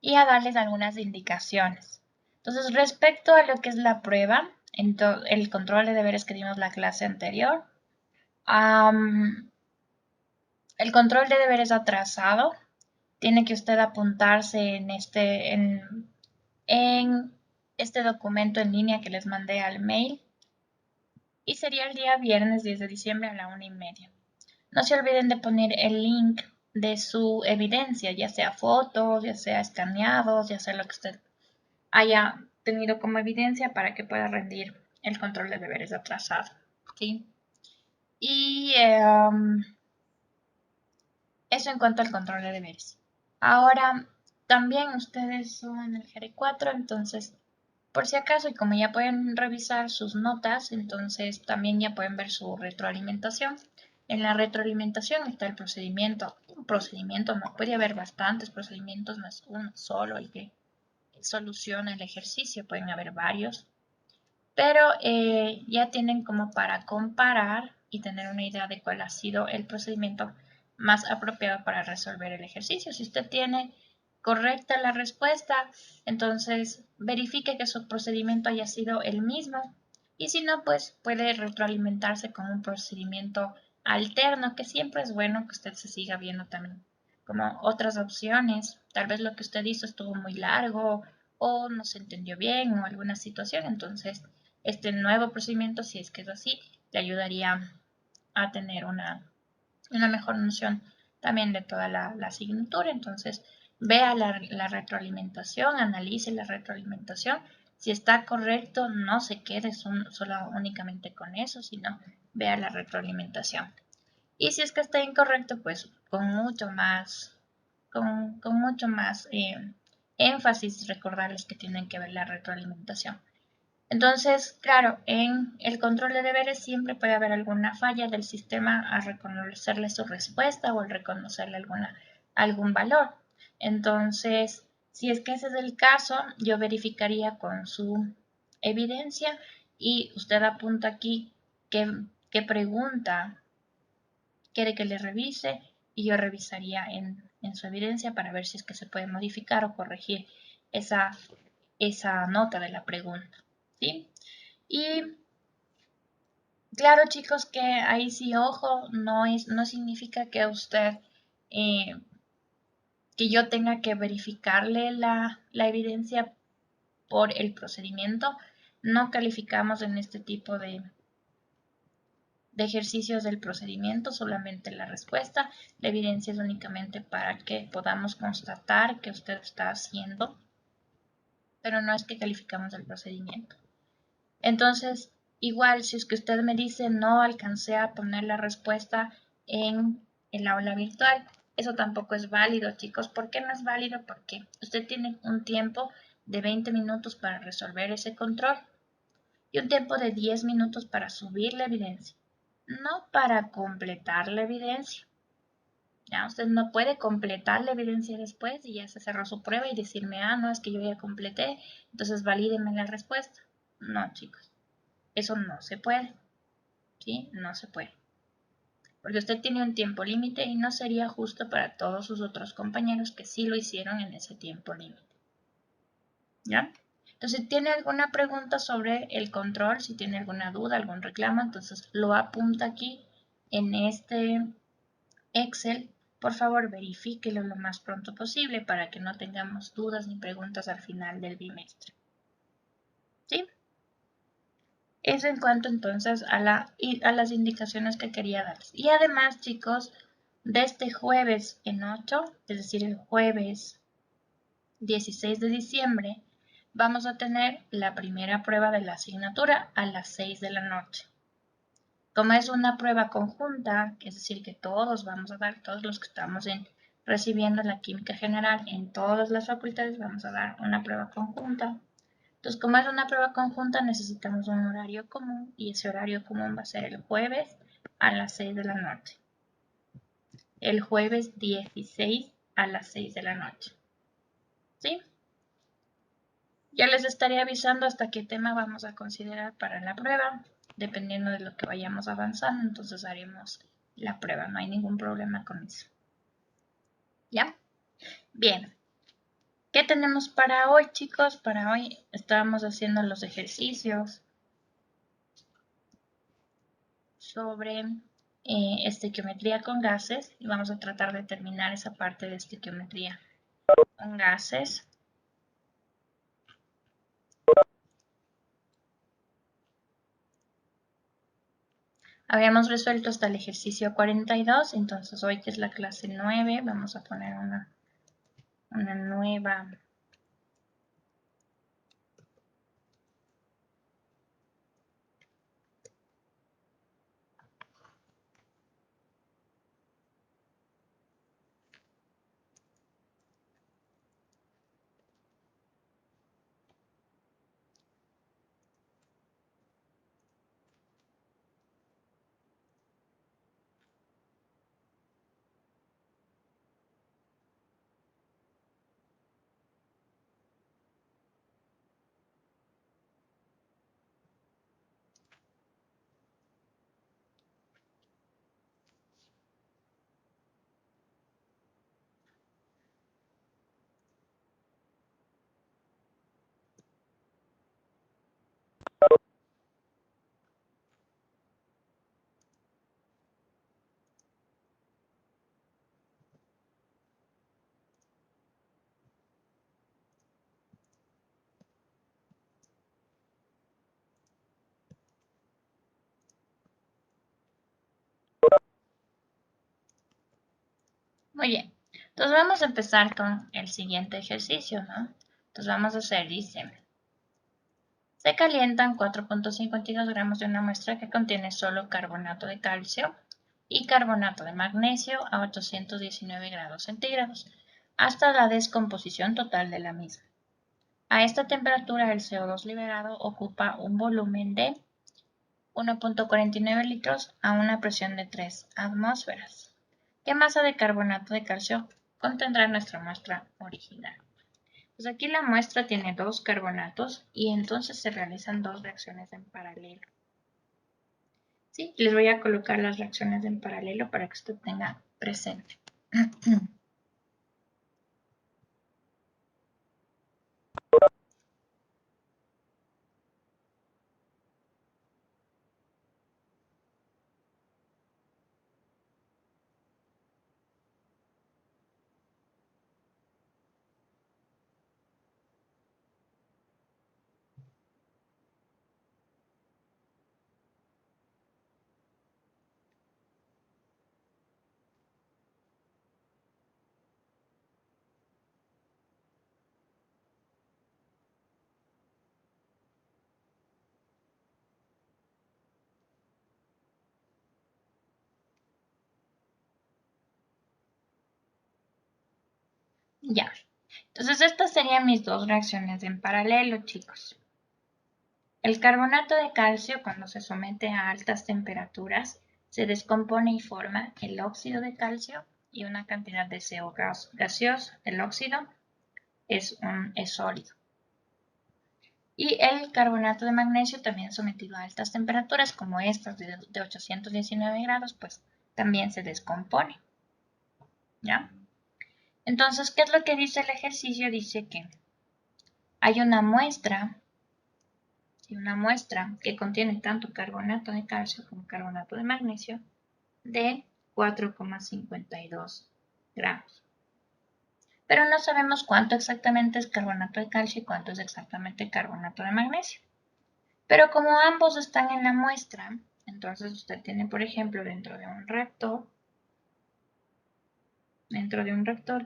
y a darles algunas indicaciones. Entonces, respecto a lo que es la prueba, el control de deberes que dimos la clase anterior, el control de deberes atrasado, tiene que usted apuntarse en este documento en línea que les mandé al mail y sería el día viernes 10 de diciembre a la 1:30. No se olviden de poner el link de su evidencia, ya sea fotos, ya sea escaneados, ya sea lo que usted haya tenido como evidencia para que pueda rendir el control de deberes atrasado. ¿Sí? Y eso en cuanto al control de deberes. Ahora, también ustedes son el GR4, entonces, por si acaso, y como ya pueden revisar sus notas, entonces también ya pueden ver su retroalimentación. En la retroalimentación está el procedimiento. Un procedimiento no puede haber bastantes procedimientos, no es uno solo el que soluciona el ejercicio, pueden haber varios, pero ya tienen como para comparar y tener una idea de cuál ha sido el procedimiento más apropiado para resolver el ejercicio. Si usted tiene correcta la respuesta, entonces verifique que su procedimiento haya sido el mismo y si no, pues puede retroalimentarse con un procedimiento alterno, que siempre es bueno que usted se siga viendo también como otras opciones. Tal vez lo que usted hizo estuvo muy largo o no se entendió bien o alguna situación, entonces este nuevo procedimiento, si es que es así, le ayudaría a tener una mejor noción también de toda la asignatura. Entonces, vea la retroalimentación, analice la retroalimentación. Si está correcto, no se quede solo únicamente con eso, sino vea la retroalimentación. Y si es que está incorrecto, pues con mucho más énfasis recordarles que tienen que ver la retroalimentación. Entonces, claro, en el control de deberes siempre puede haber alguna falla del sistema a reconocerle su respuesta o al reconocerle algún valor. Entonces, si es que ese es el caso, yo verificaría con su evidencia y usted apunta aquí qué pregunta quiere que le revise y yo revisaría en su evidencia para ver si es que se puede modificar o corregir esa, esa nota de la pregunta. ¿Sí? Y claro, chicos, que ahí sí, ojo, no significa que usted, eh, que yo tenga que verificarle la evidencia por el procedimiento. No calificamos en este tipo de ejercicios del procedimiento, solamente la respuesta. La evidencia es únicamente para que podamos constatar que usted está haciendo, pero no es que calificamos el procedimiento. Entonces, igual, si es que usted me dice no alcancé a poner la respuesta en el aula virtual, eso tampoco es válido, chicos. ¿Por qué no es válido? Porque usted tiene un tiempo de 20 minutos para resolver ese control y un tiempo de 10 minutos para subir la evidencia, no para completar la evidencia. Ya usted no puede completar la evidencia después y ya se cerró su prueba y decirme, ah, no, es que yo ya completé, entonces valídeme la respuesta. No, chicos. Eso no se puede, ¿sí? No se puede. Porque usted tiene un tiempo límite y no sería justo para todos sus otros compañeros que sí lo hicieron en ese tiempo límite. ¿Ya? Entonces, si tiene alguna pregunta sobre el control, si tiene alguna duda, algún reclamo, entonces lo apunta aquí en este Excel. Por favor, verifíquelo lo más pronto posible para que no tengamos dudas ni preguntas al final del bimestre. ¿Sí? Eso en cuanto entonces a las indicaciones que quería darles. Y además, chicos, de este jueves en 8, es decir, el jueves 16 de diciembre, vamos a tener la primera prueba de la asignatura a las 6 de la noche. Como es una prueba conjunta, es decir, que todos vamos a dar, todos los que estamos recibiendo la química general en todas las facultades, vamos a dar una prueba conjunta. Entonces, como es una prueba conjunta, necesitamos un horario común y ese horario común va a ser el jueves a las 6 de la noche. El jueves 16 a las 6 de la noche. ¿Sí? Ya les estaré avisando hasta qué tema vamos a considerar para la prueba, dependiendo de lo que vayamos avanzando, entonces haremos la prueba, no hay ningún problema con eso. ¿Ya? Bien. ¿Qué tenemos para hoy, chicos? Para hoy estábamos haciendo los ejercicios sobre estequiometría con gases y vamos a tratar de terminar esa parte de estequiometría con gases. Habíamos resuelto hasta el ejercicio 42, entonces hoy que es la clase 9, vamos a poner una nueva. Muy bien, entonces vamos a empezar con el siguiente ejercicio, ¿no? Entonces vamos a hacer, dice, se calientan 4.52 gramos de una muestra que contiene solo carbonato de calcio y carbonato de magnesio a 819 grados centígrados hasta la descomposición total de la misma. A esta temperatura el CO2 liberado ocupa un volumen de 1.49 litros a una presión de 3 atmósferas. ¿Qué masa de carbonato de calcio contendrá nuestra muestra original? Pues aquí la muestra tiene dos carbonatos y entonces se realizan dos reacciones en paralelo. ¿Sí? Les voy a colocar las reacciones en paralelo para que usted tenga presente. Ya. Entonces estas serían mis dos reacciones en paralelo, chicos. El carbonato de calcio, cuando se somete a altas temperaturas, se descompone y forma el óxido de calcio y una cantidad de CO gaseoso. El óxido es sólido. Y el carbonato de magnesio, también sometido a altas temperaturas, como estas de 819 grados, pues también se descompone. ¿Ya? Entonces, ¿qué es lo que dice el ejercicio? Dice que hay una muestra que contiene tanto carbonato de calcio como carbonato de magnesio de 4,52 gramos. Pero no sabemos cuánto exactamente es carbonato de calcio y cuánto es exactamente carbonato de magnesio. Pero como ambos están en la muestra, entonces usted tiene, por ejemplo, dentro de un reactor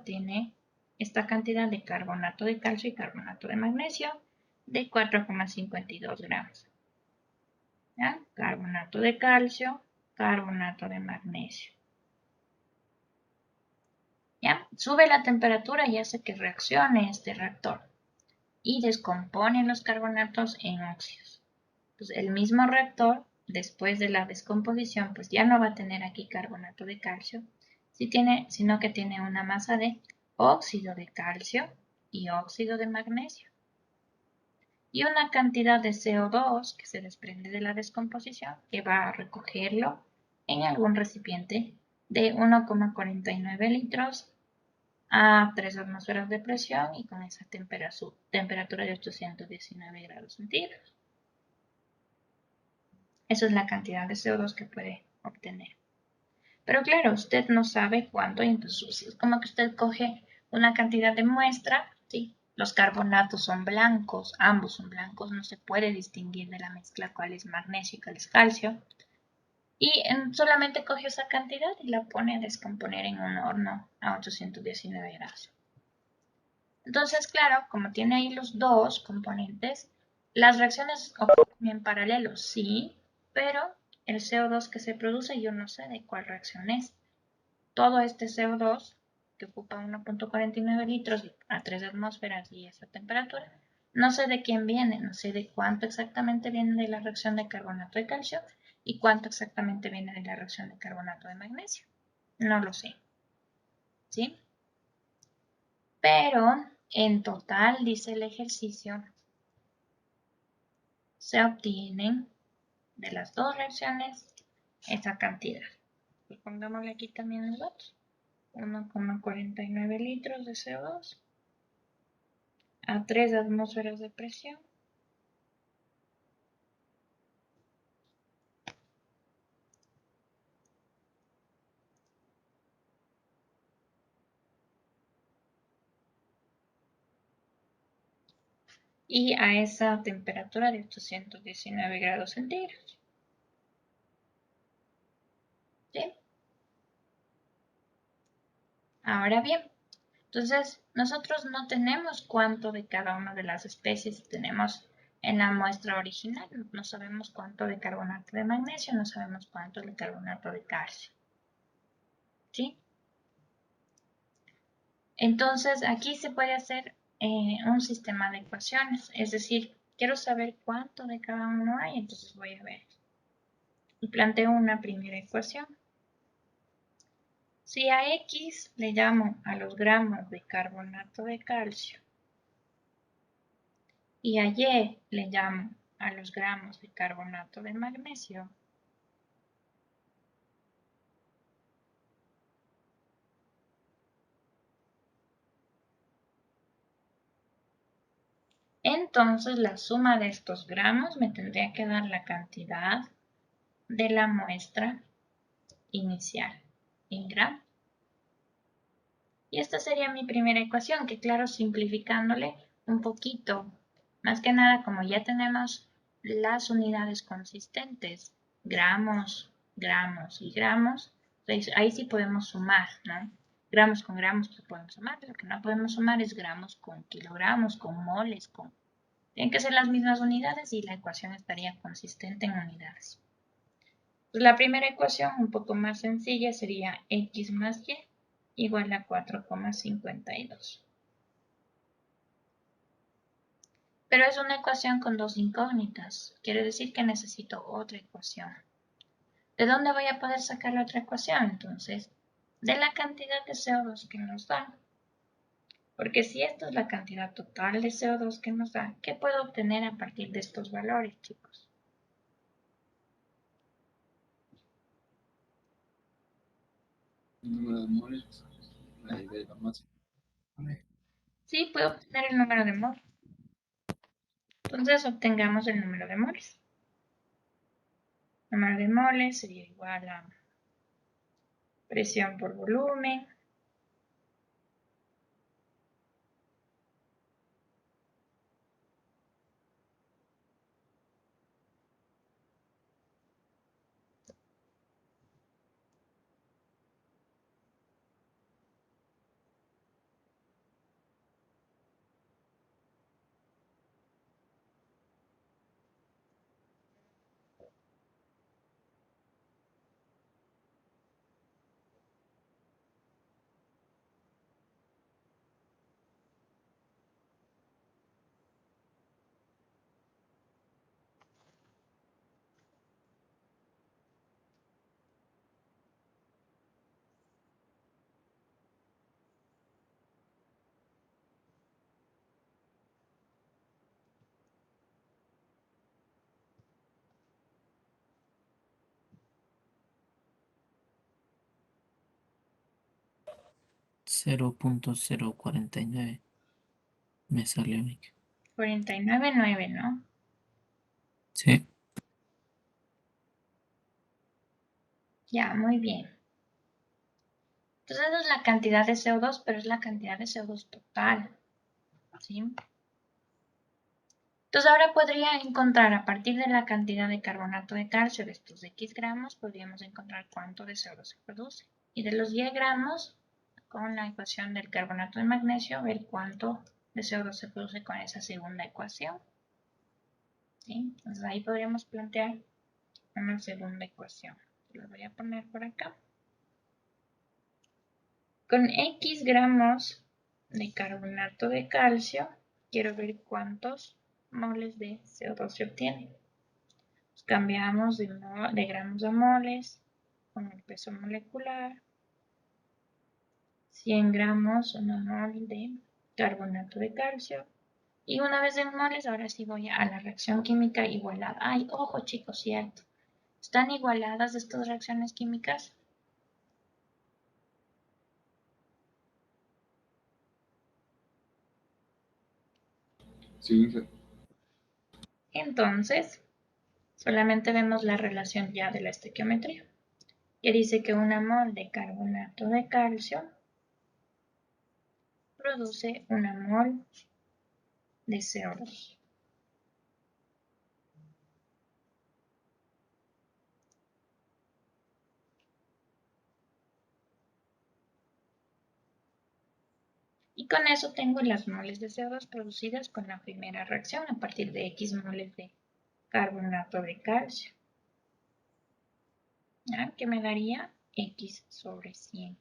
tiene esta cantidad de carbonato de calcio y carbonato de magnesio de 4,52 gramos. ¿Ya? Carbonato de calcio, carbonato de magnesio. ¿Ya? Sube la temperatura y hace que reaccione este reactor y descompone los carbonatos en óxidos. Entonces, el mismo reactor, después de la descomposición, pues ya no va a tener aquí carbonato de calcio, sino que tiene una masa de óxido de calcio y óxido de magnesio. Y una cantidad de CO2 que se desprende de la descomposición, que va a recogerlo en algún recipiente de 1,49 litros a 3 atmósferas de presión y con esa temperatura de 819 grados centígrados. Esa es la cantidad de CO2 que puede obtener. Pero claro, usted no sabe cuánto, y entonces es como que usted coge una cantidad de muestra, ¿sí? Los carbonatos son blancos, ambos son blancos, no se puede distinguir de la mezcla cuál es magnesio y cuál es calcio. Y solamente coge esa cantidad y la pone a descomponer en un horno a 819 grados. Entonces, claro, como tiene ahí los dos componentes, las reacciones ocurren en paralelo, sí, pero el CO2 que se produce yo no sé de cuál reacción es. Todo este CO2, que ocupa 1.49 litros a 3 atmósferas y esa temperatura, no sé de quién viene, no sé de cuánto exactamente viene de la reacción de carbonato de calcio y cuánto exactamente viene de la reacción de carbonato de magnesio. No lo sé, ¿sí? Pero en total, dice el ejercicio, se obtienen de las dos reacciones esa cantidad. Y pongámosle aquí también los datos. 1,49 litros de CO2 a 3 atmósferas de presión. Y a esa temperatura de 819 grados centígrados. ¿Sí? Ahora bien, entonces nosotros no tenemos cuánto de cada una de las especies tenemos en la muestra original. No sabemos cuánto de carbonato de magnesio, no sabemos cuánto de carbonato de calcio. ¿Sí? Entonces aquí se puede hacer un sistema de ecuaciones, es decir, quiero saber cuánto de cada uno hay, entonces voy a ver y planteo una primera ecuación. Si a X le llamo a los gramos de carbonato de calcio y a Y le llamo a los gramos de carbonato de magnesio, entonces la suma de estos gramos me tendría que dar la cantidad de la muestra inicial en gramos. Y esta sería mi primera ecuación, que claro, simplificándole un poquito, más que nada como ya tenemos las unidades consistentes, gramos, gramos y gramos, ahí sí podemos sumar, ¿no? Gramos con gramos se pueden sumar, lo que no podemos sumar es gramos con kilogramos, con moles, tienen que ser las mismas unidades y la ecuación estaría consistente en unidades. Pues la primera ecuación, un poco más sencilla, sería x más y igual a 4,52. Pero es una ecuación con dos incógnitas. Quiere decir que necesito otra ecuación. ¿De dónde voy a poder sacar la otra ecuación? Entonces, de la cantidad de CO2 que nos da. Porque si esta es la cantidad total de CO2 que nos da, ¿qué puedo obtener a partir de estos valores, chicos? El número de moles, de la masa. Sí, puedo obtener el número de moles. Entonces obtengamos el número de moles. El número de moles sería igual a presión por volumen 0.049 me salió. 49,9, ¿no? Sí. Ya, muy bien. Entonces esa es la cantidad de CO2, pero es la cantidad de CO2 total, ¿sí? Entonces ahora podría encontrar a partir de la cantidad de carbonato de calcio de estos X gramos, podríamos encontrar cuánto de CO2 se produce. Y de los 10 gramos, con la ecuación del carbonato de magnesio, ver cuánto de CO2 se produce con esa segunda ecuación. ¿Sí? Entonces ahí podríamos plantear una segunda ecuación. La voy a poner por acá. Con X gramos de carbonato de calcio, quiero ver cuántos moles de CO2 se obtienen. Pues cambiamos de gramos a moles con el peso molecular. 100 gramos, 1 mol de carbonato de calcio. Y una vez en moles, ahora sí voy a la reacción química igualada. Ay, ojo chicos, cierto. ¿Están igualadas estas reacciones químicas? Sí. Entonces, solamente vemos la relación ya de la estequiometría, que dice que 1 mol de carbonato de calcio produce 1 mol de CO2. Y con eso tengo las moles de CO2 producidas con la primera reacción a partir de X moles de carbonato de calcio. ¿Ya? Que me daría X sobre 100.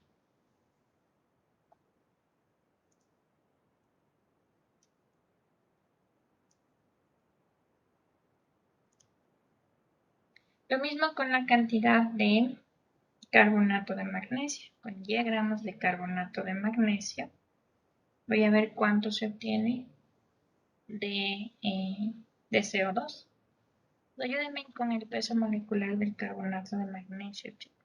Lo mismo con la cantidad de carbonato de magnesio. Con Y gramos de carbonato de magnesio, voy a ver cuánto se obtiene de CO2. Ayúdenme con el peso molecular del carbonato de magnesio, chicos.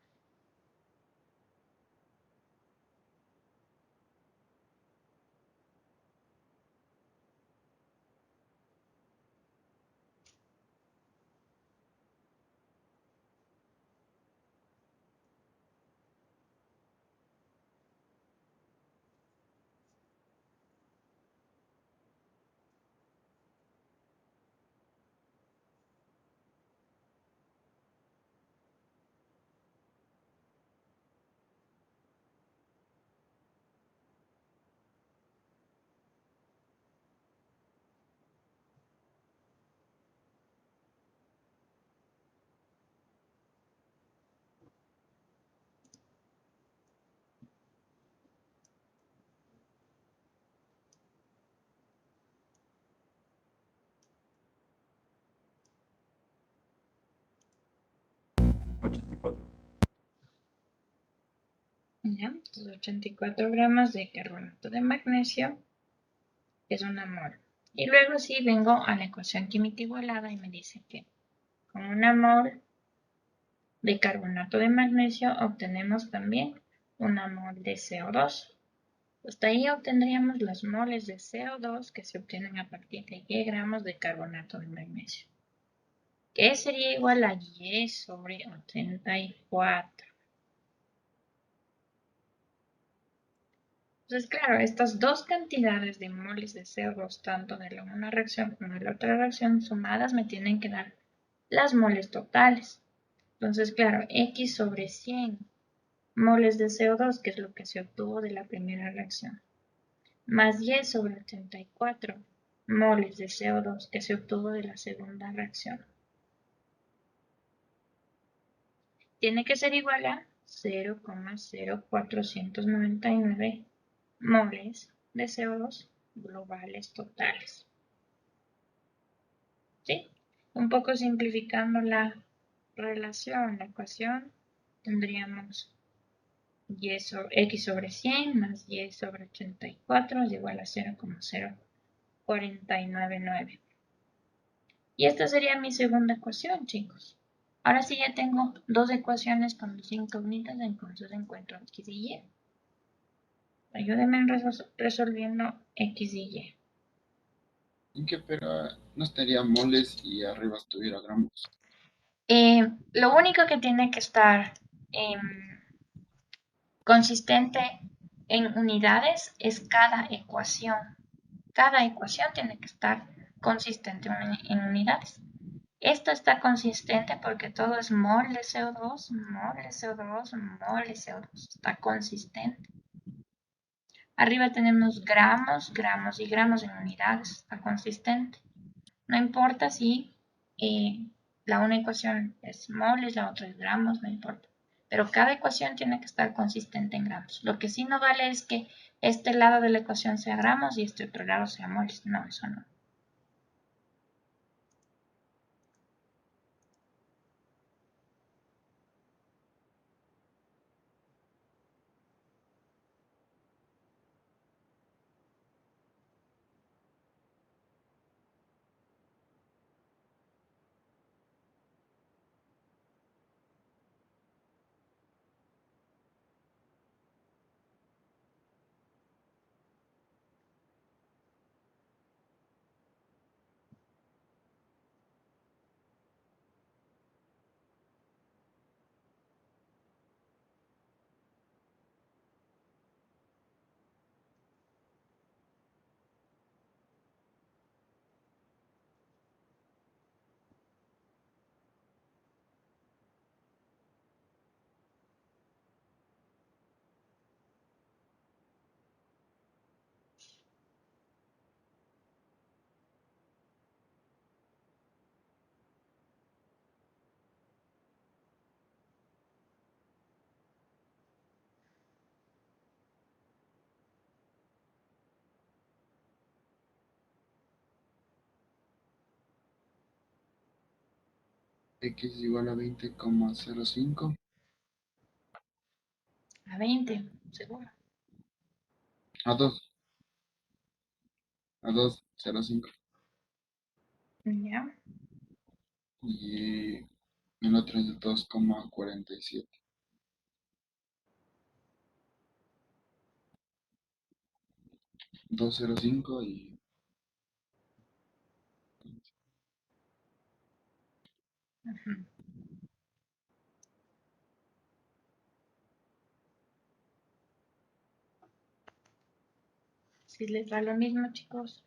¿Ya? Entonces, 84 gramos de carbonato de magnesio es 1 mol. Y luego sí vengo a la ecuación química igualada y me dice que con 1 mol de carbonato de magnesio obtenemos también 1 mol de CO2. Hasta ahí obtendríamos los moles de CO2 que se obtienen a partir de Y gramos de carbonato de magnesio, que sería igual a Y sobre 84. Entonces, claro, estas dos cantidades de moles de CO2, tanto de la una reacción como de la otra reacción, sumadas me tienen que dar las moles totales. Entonces, claro, X sobre 100 moles de CO2, que es lo que se obtuvo de la primera reacción, más Y sobre 84 moles de CO2 que se obtuvo de la segunda reacción. Tiene que ser igual a 0,0499 moles de CO2 globales totales. ¿Sí? Un poco simplificando la relación, la ecuación, tendríamos X sobre 100 más Y sobre 84 es igual a 0,0499. Y esta sería mi segunda ecuación, chicos. Ahora sí ya tengo dos ecuaciones con dos incógnitas, entonces encuentro X y Y. Ayúdenme en resolviendo X y Y. ¿En qué pero no estaría moles y arriba estuviera gramos? Lo único que tiene que estar consistente en unidades es cada ecuación. Cada ecuación tiene que estar consistente en unidades. Esto está consistente porque todo es mol de CO2, mol de CO2, mol de CO2. Está consistente. Arriba tenemos gramos, gramos y gramos en unidades. Está consistente. No importa si una ecuación es moles, la otra es gramos, no importa. Pero cada ecuación tiene que estar consistente en gramos. Lo que sí no vale es que este lado de la ecuación sea gramos y este otro lado sea moles. No, eso no. X igual a 20,05. A 20, seguro. A 2. A 2,05. Ya. Y el otro es de 2,47. 2,05 y Ujú. Si les da lo mismo, chicos.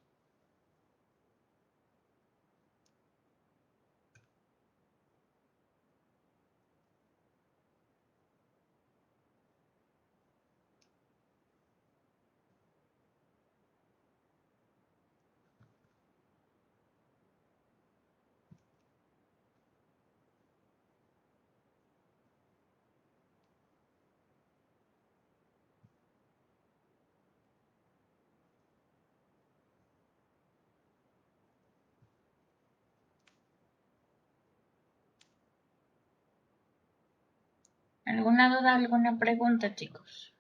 ¿Alguna duda, alguna pregunta, chicos?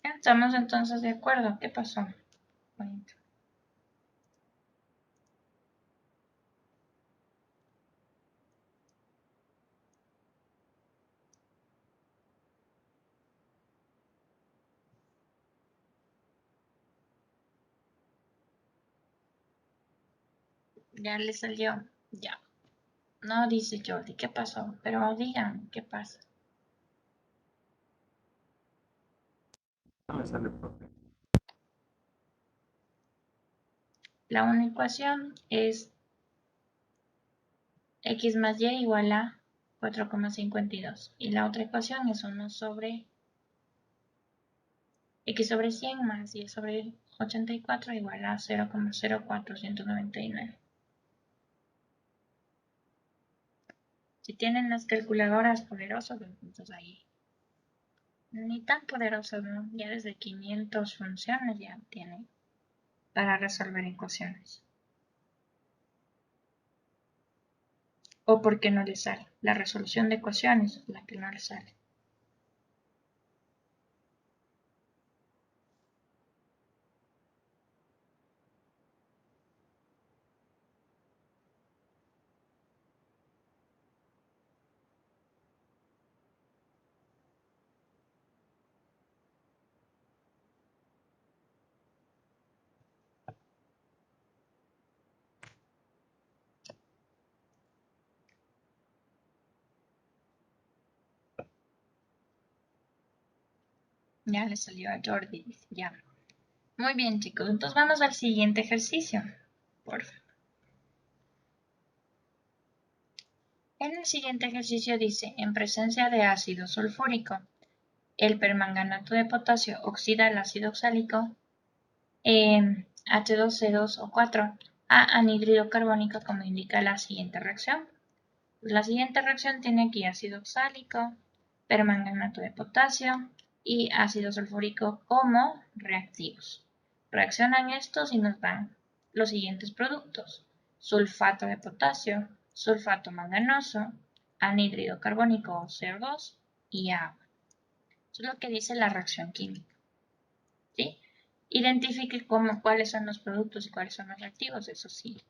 Ya, estamos entonces de acuerdo. ¿Qué pasó? Bonito. Ya le salió. Ya. No, dice Jordi. ¿Qué pasó? Pero digan, ¿qué pasa? no me sale, profe. La una ecuación es x más y igual a 4,52. Y la otra ecuación es 1 sobre x sobre 100 más y sobre 84 igual a 0,0499. Si tienen las calculadoras poderosas, entonces ahí ni tan poderosas, ¿no? Ya desde 500 funciones ya tienen para resolver ecuaciones. ¿O por qué no le sale? La resolución de ecuaciones es la que no le sale. Ya le salió a Jordi, dice, ya. Muy bien, chicos. Entonces vamos al siguiente ejercicio. Por favor. En el siguiente ejercicio dice, en presencia de ácido sulfúrico, el permanganato de potasio oxida el ácido oxálico H2C2O4 a anhídrido carbónico como indica la siguiente reacción. Pues la siguiente reacción tiene aquí ácido oxálico, permanganato de potasio y ácido sulfúrico como reactivos. Reaccionan estos y nos dan los siguientes productos: sulfato de potasio, sulfato manganoso, anhídrido carbónico CO2 y agua. Eso es lo que dice la reacción química. ¿Sí? Identifique cuáles son los productos y cuáles son los reactivos, eso sí.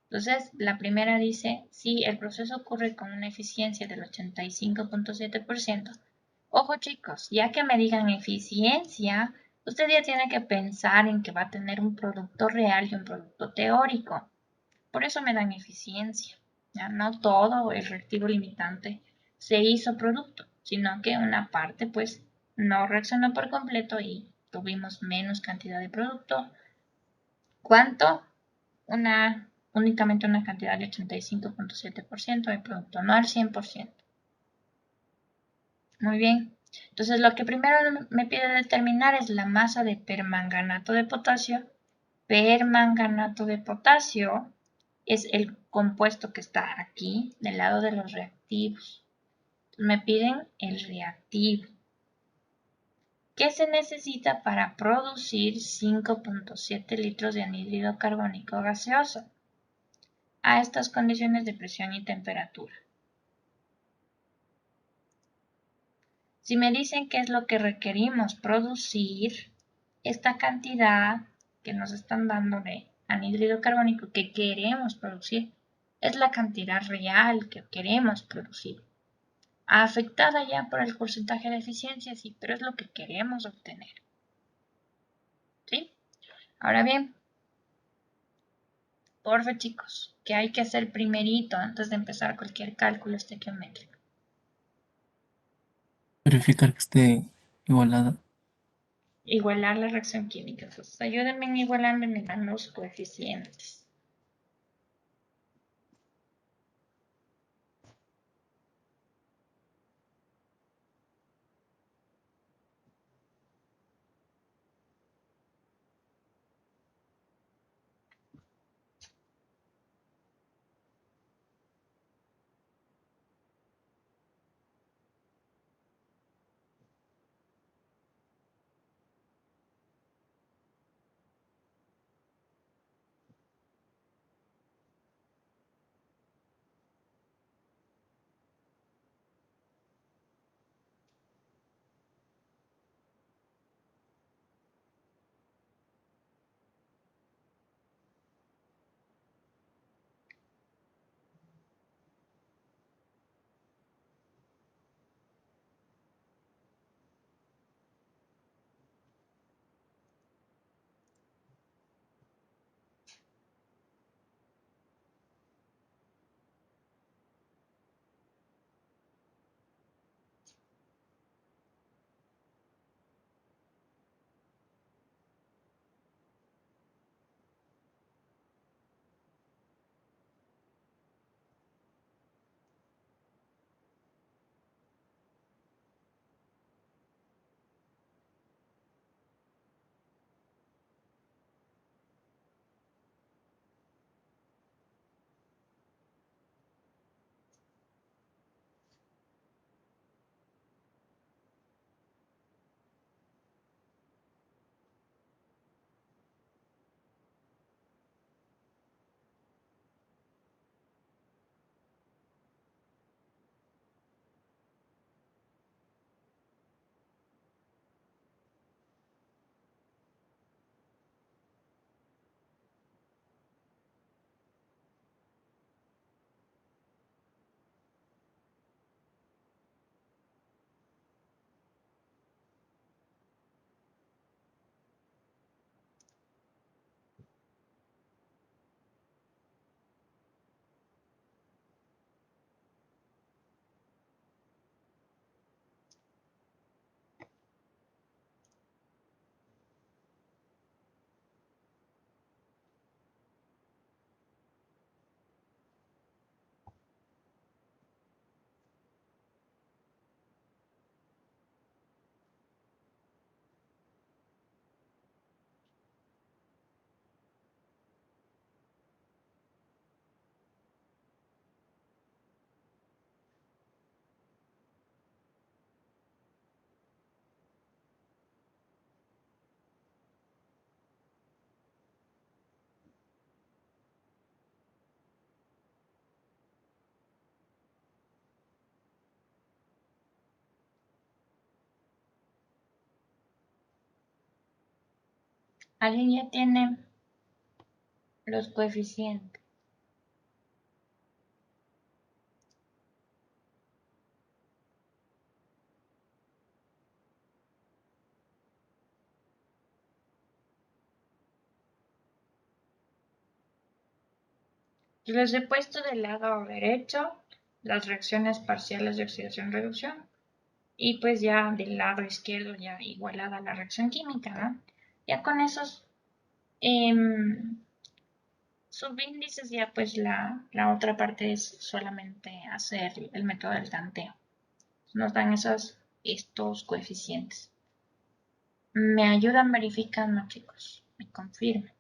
Entonces, la primera dice, si el proceso ocurre con una eficiencia del 85.7%, ojo chicos, ya que me digan eficiencia, usted ya tiene que pensar en que va a tener un producto real y un producto teórico. Por eso me dan eficiencia. ¿Ya? No todo el reactivo limitante se hizo producto, sino que una parte pues no reaccionó por completo y tuvimos menos cantidad de producto. ¿Cuánto? Únicamente una cantidad de 85.7% de producto, no al 100%. Muy bien. Entonces lo que primero me pide determinar es la masa de permanganato de potasio. Permanganato de potasio es el compuesto que está aquí del lado de los reactivos. Entonces me piden el reactivo. ¿Qué se necesita para producir 5.7 litros de anhídrido carbónico gaseoso a estas condiciones de presión y temperatura? Si me dicen qué es lo que requerimos producir, esta cantidad que nos están dando de anhídrido carbónico que queremos producir es la cantidad real que queremos producir. Afectada ya por el porcentaje de eficiencia, sí, pero es lo que queremos obtener. ¿Sí? Ahora bien, porfa chicos, ¿qué hay que hacer primerito antes de empezar cualquier cálculo estequiométrico? Verificar que esté igualada. Igualar la reacción química. Entonces, ayúdenme en igualándome los coeficientes. ¿Alguien ya tiene los coeficientes? Yo les he puesto del lado derecho las reacciones parciales de oxidación-reducción y pues ya del lado izquierdo ya igualada la reacción química, ¿no? Ya con esos subíndices ya pues la otra parte es solamente hacer el método del tanteo. Nos dan estos coeficientes. Me ayudan verificando, chicos. Me confirman.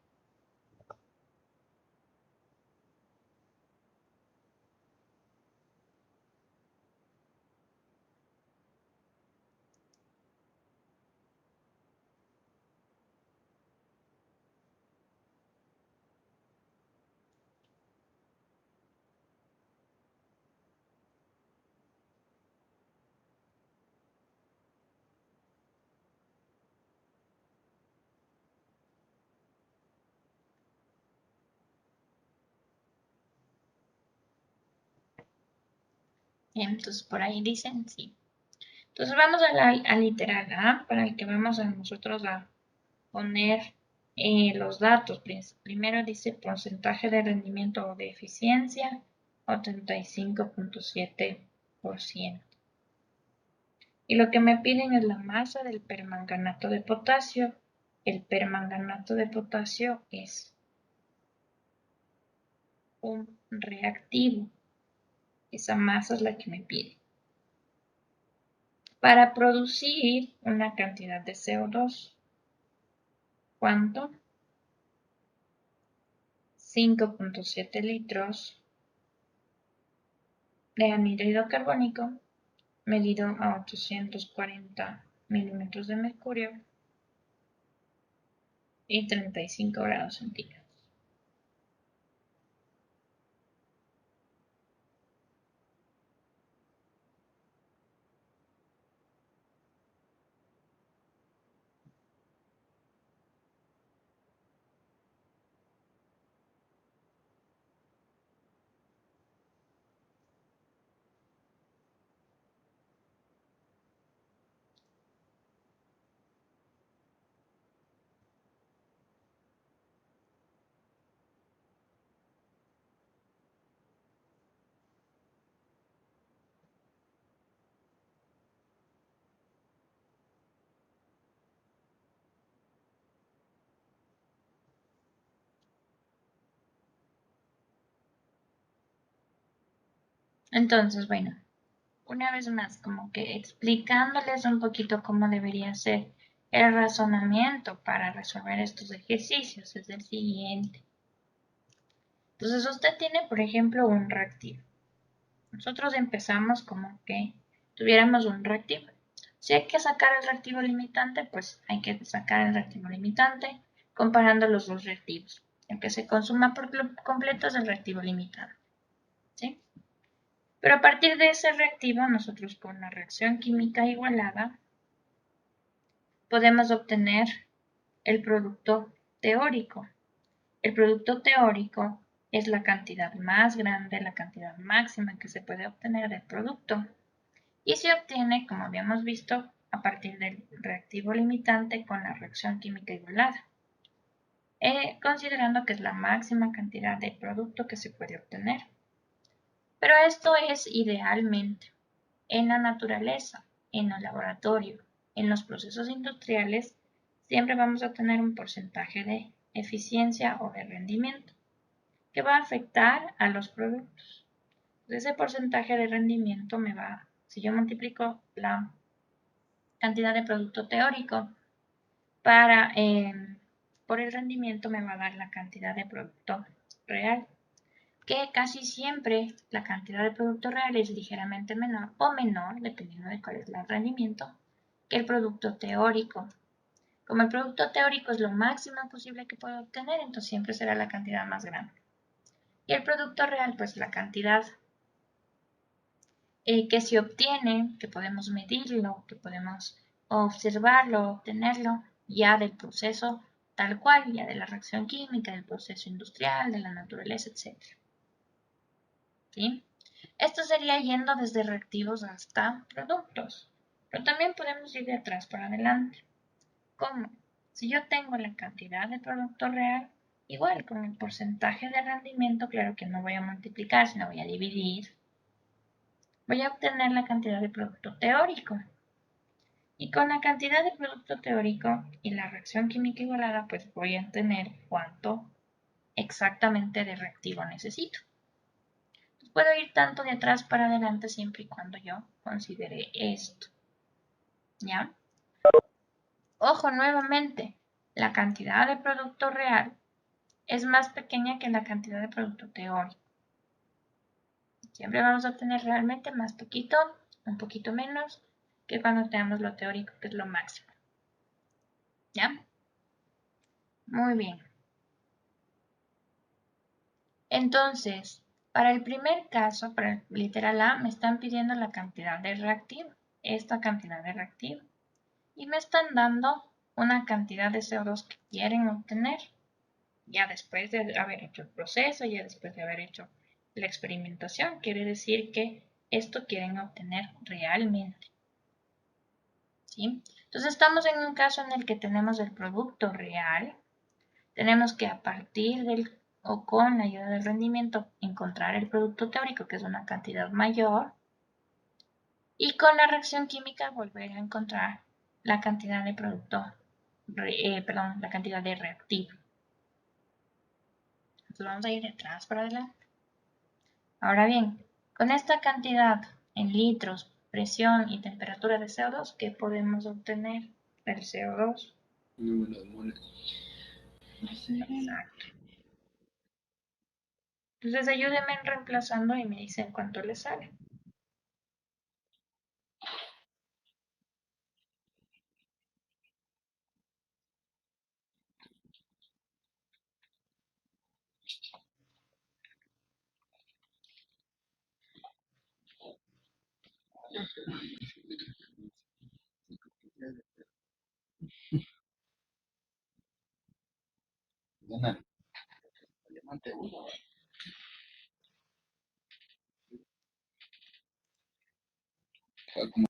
Entonces por ahí dicen sí. Entonces vamos al literal A, para el que vamos a nosotros a poner los datos. Primero dice porcentaje de rendimiento o de eficiencia, 85.7%. Y lo que me piden es la masa del permanganato de potasio. El permanganato de potasio es un reactivo. Esa masa es la que me pide. Para producir una cantidad de CO2, ¿cuánto? 5.7 litros de anhídrido carbónico medido a 840 milímetros de mercurio y 35 grados centígrados. Entonces, bueno, una vez más, como que explicándoles un poquito cómo debería ser el razonamiento para resolver estos ejercicios, es el siguiente. Entonces, usted tiene, por ejemplo, un reactivo. Nosotros empezamos como que tuviéramos un reactivo. Si hay que sacar el reactivo limitante, pues hay que sacar el reactivo limitante comparando los dos reactivos. El que se consuma por completo es el reactivo limitante, ¿sí? Pero a partir de ese reactivo, nosotros con la reacción química igualada podemos obtener el producto teórico. El producto teórico es la cantidad más grande, la cantidad máxima que se puede obtener del producto. Y se obtiene, como habíamos visto, a partir del reactivo limitante con la reacción química igualada, considerando que es la máxima cantidad de producto que se puede obtener. Pero esto es idealmente en la naturaleza, en el laboratorio, en los procesos industriales, siempre vamos a tener un porcentaje de eficiencia o de rendimiento que va a afectar a los productos. Ese porcentaje de rendimiento me va, si yo multiplico la cantidad de producto teórico por el rendimiento, me va a dar la cantidad de producto real, que casi siempre la cantidad de producto real es ligeramente menor o menor, dependiendo de cuál es el rendimiento, que el producto teórico. Como el producto teórico es lo máximo posible que puedo obtener, entonces siempre será la cantidad más grande. Y el producto real, pues la cantidad que se obtiene, que podemos medirlo, que podemos observarlo, obtenerlo ya del proceso tal cual, ya de la reacción química, del proceso industrial, de la naturaleza, etc. ¿Sí? Esto sería yendo desde reactivos hasta productos. Pero también podemos ir de atrás para adelante. ¿Cómo? Si yo tengo la cantidad de producto real, igual con el porcentaje de rendimiento, claro que no voy a multiplicar, sino voy a dividir. Voy a obtener la cantidad de producto teórico. Y con la cantidad de producto teórico y la reacción química igualada, pues voy a tener cuánto exactamente de reactivo necesito. Entonces puedo ir tanto de atrás para adelante siempre y cuando yo considere esto. ¿Ya? Ojo, nuevamente, la cantidad de producto real es más pequeña que la cantidad de producto teórico. Siempre vamos a obtener realmente más poquito, un poquito menos, que cuando tenemos lo teórico, que es lo máximo. ¿Ya? Muy bien. Entonces, para el primer caso, para el literal A, me están pidiendo la cantidad de reactivo, esta cantidad de reactivo. Y me están dando una cantidad de CO2 que quieren obtener, ya después de haber hecho el proceso, ya después de haber hecho la experimentación. Quiere decir que esto quieren obtener realmente. ¿Sí? Entonces estamos en un caso en el que tenemos el producto real. Tenemos que a partir del o con la ayuda del rendimiento encontrar el producto teórico, que es una cantidad mayor. Y con la reacción química volver a encontrar la cantidad de producto, la cantidad de reactivo. Entonces vamos a ir de atrás para adelante. Ahora bien, con esta cantidad en litros, presión y temperatura de CO2, ¿qué podemos obtener del CO2? Número de moles. Exacto. Entonces ayúdenme reemplazando y me dicen cuánto les sale. Ganar. Diamante uno. Como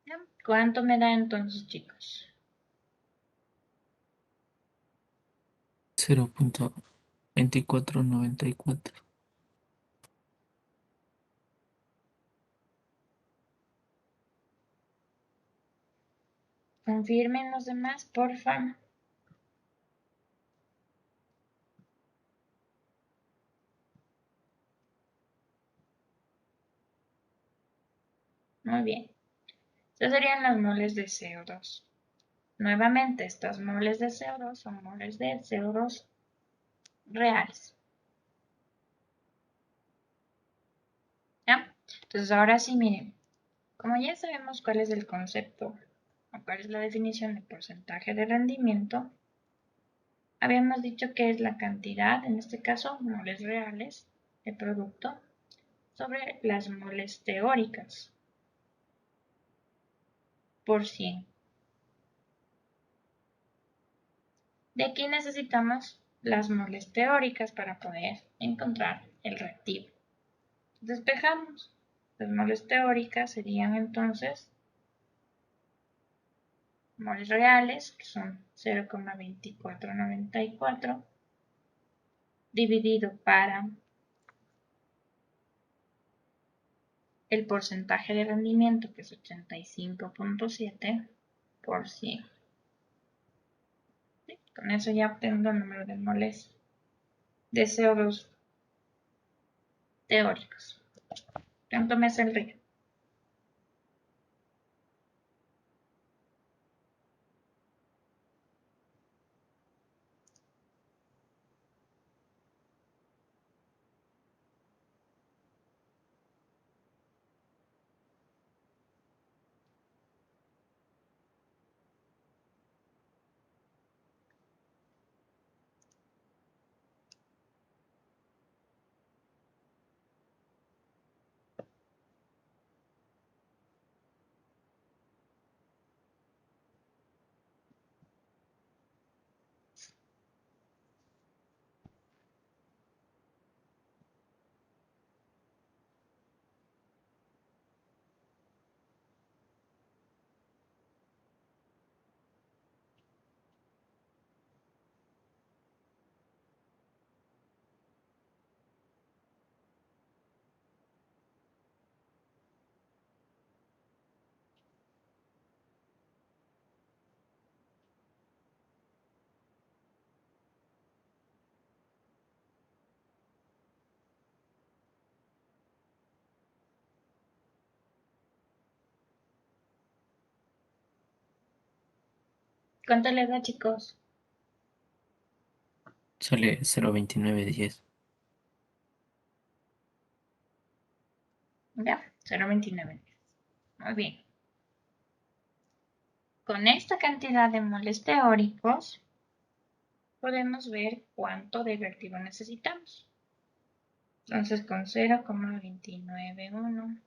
¿Ya? ¿Cuánto me da entonces, chicos? 0.2494. Confirmen los demás, por favor. Muy bien. Estos serían las moles de CO2. Nuevamente, estas moles de CO2 son moles de CO2 reales. ¿Ya? Entonces, ahora sí, miren. Como ya sabemos cuál es el concepto o cuál es la definición de porcentaje de rendimiento, habíamos dicho que es la cantidad, en este caso, moles reales de producto sobre las moles teóricas por 100. De aquí necesitamos las moles teóricas para poder encontrar el reactivo. Despejamos. Las moles teóricas serían entonces moles reales, que son 0,2494, dividido para el porcentaje de rendimiento, que es 85.7 por 100. ¿Sí? Con eso ya obtengo el número de moles de CO2 teóricos. ¿Cuánto me saldría? ¿Cuánto le da, chicos? Sale 0,2910. Ya, 0,29. Muy bien. Con esta cantidad de moles teóricos, podemos ver cuánto de reactivo necesitamos. Entonces, con 0,291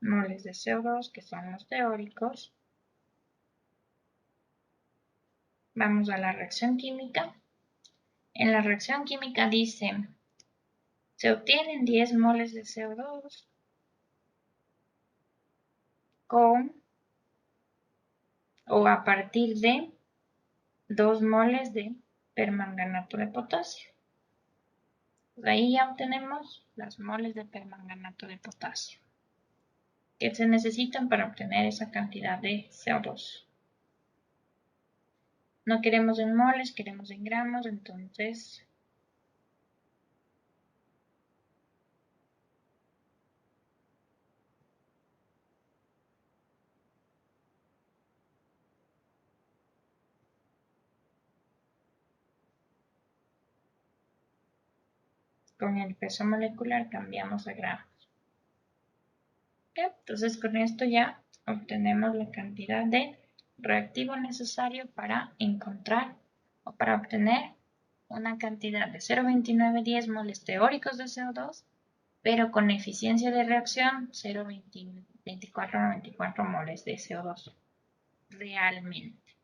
moles de CO2, que son los teóricos, vamos a la reacción química. En la reacción química dice, se obtienen 10 moles de CO2 con o a partir de 2 moles de permanganato de potasio. De ahí ya obtenemos las moles de permanganato de potasio que se necesitan para obtener esa cantidad de CO2. No queremos en moles, queremos en gramos, entonces con el peso molecular cambiamos a gramos. Entonces con esto ya obtenemos la cantidad de reactivo necesario para encontrar o para obtener una cantidad de 0,2910 moles teóricos de CO2, pero con eficiencia de reacción 0,2494 moles de CO2 realmente.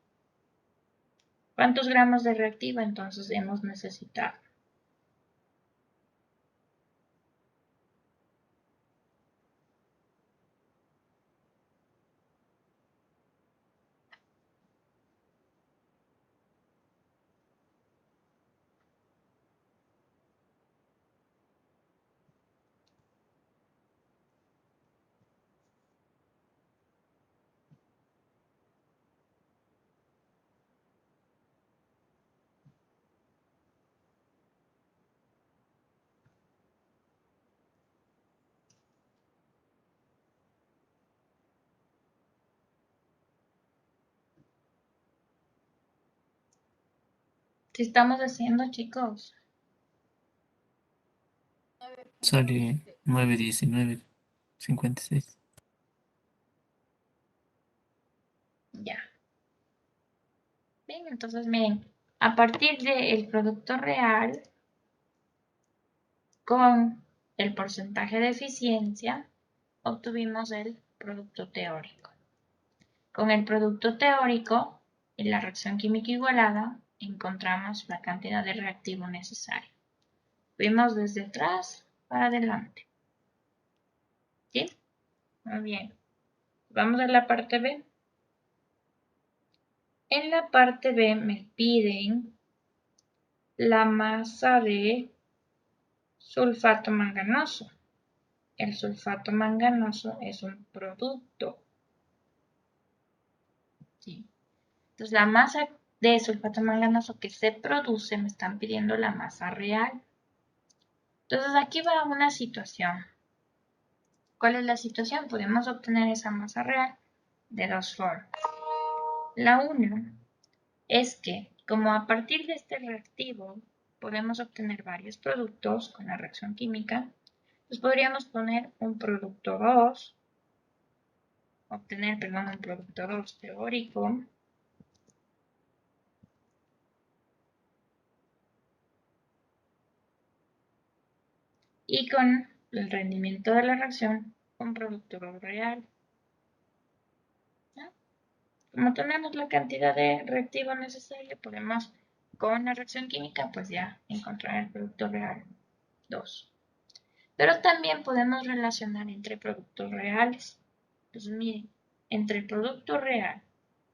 ¿Cuántos gramos de reactivo entonces hemos necesitado? ¿Qué estamos haciendo, chicos? Sale 9,19,56. Ya. Bien, entonces miren, a partir del producto real con el porcentaje de eficiencia, obtuvimos el producto teórico. Con el producto teórico, en la reacción química igualada, encontramos la cantidad de reactivo necesario. Fuimos desde atrás para adelante. ¿Sí? Muy bien. Vamos a la parte B. En la parte B me piden la masa de sulfato manganoso. El sulfato manganoso es un producto. ¿Sí? Entonces, la masa de sulfato manganoso que se produce, me están pidiendo la masa real. Entonces, aquí va una situación. ¿Cuál es la situación? Podemos obtener esa masa real de dos formas. La una es que, como a partir de este reactivo podemos obtener varios productos con la reacción química, pues podríamos poner un producto 2, obtener, perdón, un producto 2 teórico, y con el rendimiento de la reacción, un producto 2 real. ¿Ya? Como tenemos la cantidad de reactivo necesaria, podemos, con la reacción química, pues ya encontrar el producto real 2. Pero también podemos relacionar entre productos reales. Entonces, miren, entre el producto real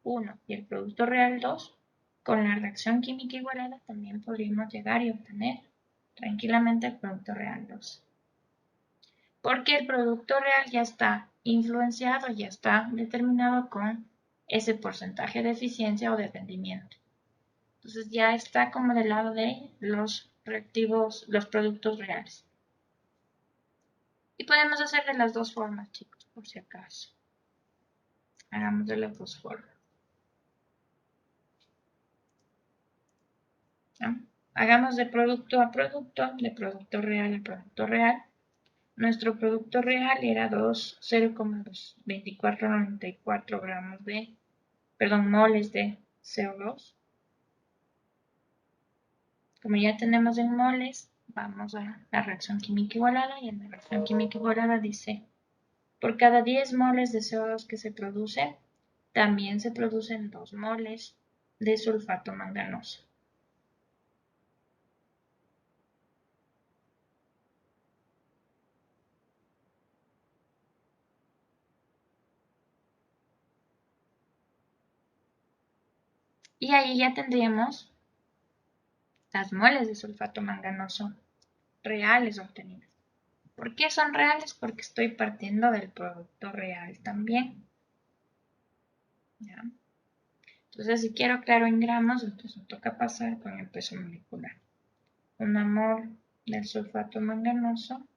1 y el producto real 2, con la reacción química igualada también podríamos llegar y obtener tranquilamente el producto real 2. Porque el producto real ya está influenciado, ya está determinado con ese porcentaje de eficiencia o de rendimiento. Entonces ya está como del lado de los reactivos, los productos reales. Y podemos hacer de las dos formas, chicos, por si acaso. Hagamos de las dos formas. ¿no? Hagamos de producto a producto, de producto real a producto real. Nuestro producto real era 0,2494 gramos de, moles de CO2. Como ya tenemos en moles, vamos a la reacción química igualada y en la reacción química igualada dice, por cada 10 moles de CO2 que se produce, también se producen 2 moles de sulfato manganoso. Y ahí ya tendríamos las moles de sulfato manganoso reales obtenidas. ¿Por qué son reales? Porque estoy partiendo del producto real también. ¿Ya? Entonces, si quiero claro en gramos, entonces me toca pasar con el peso molecular. 1 mol del sulfato manganoso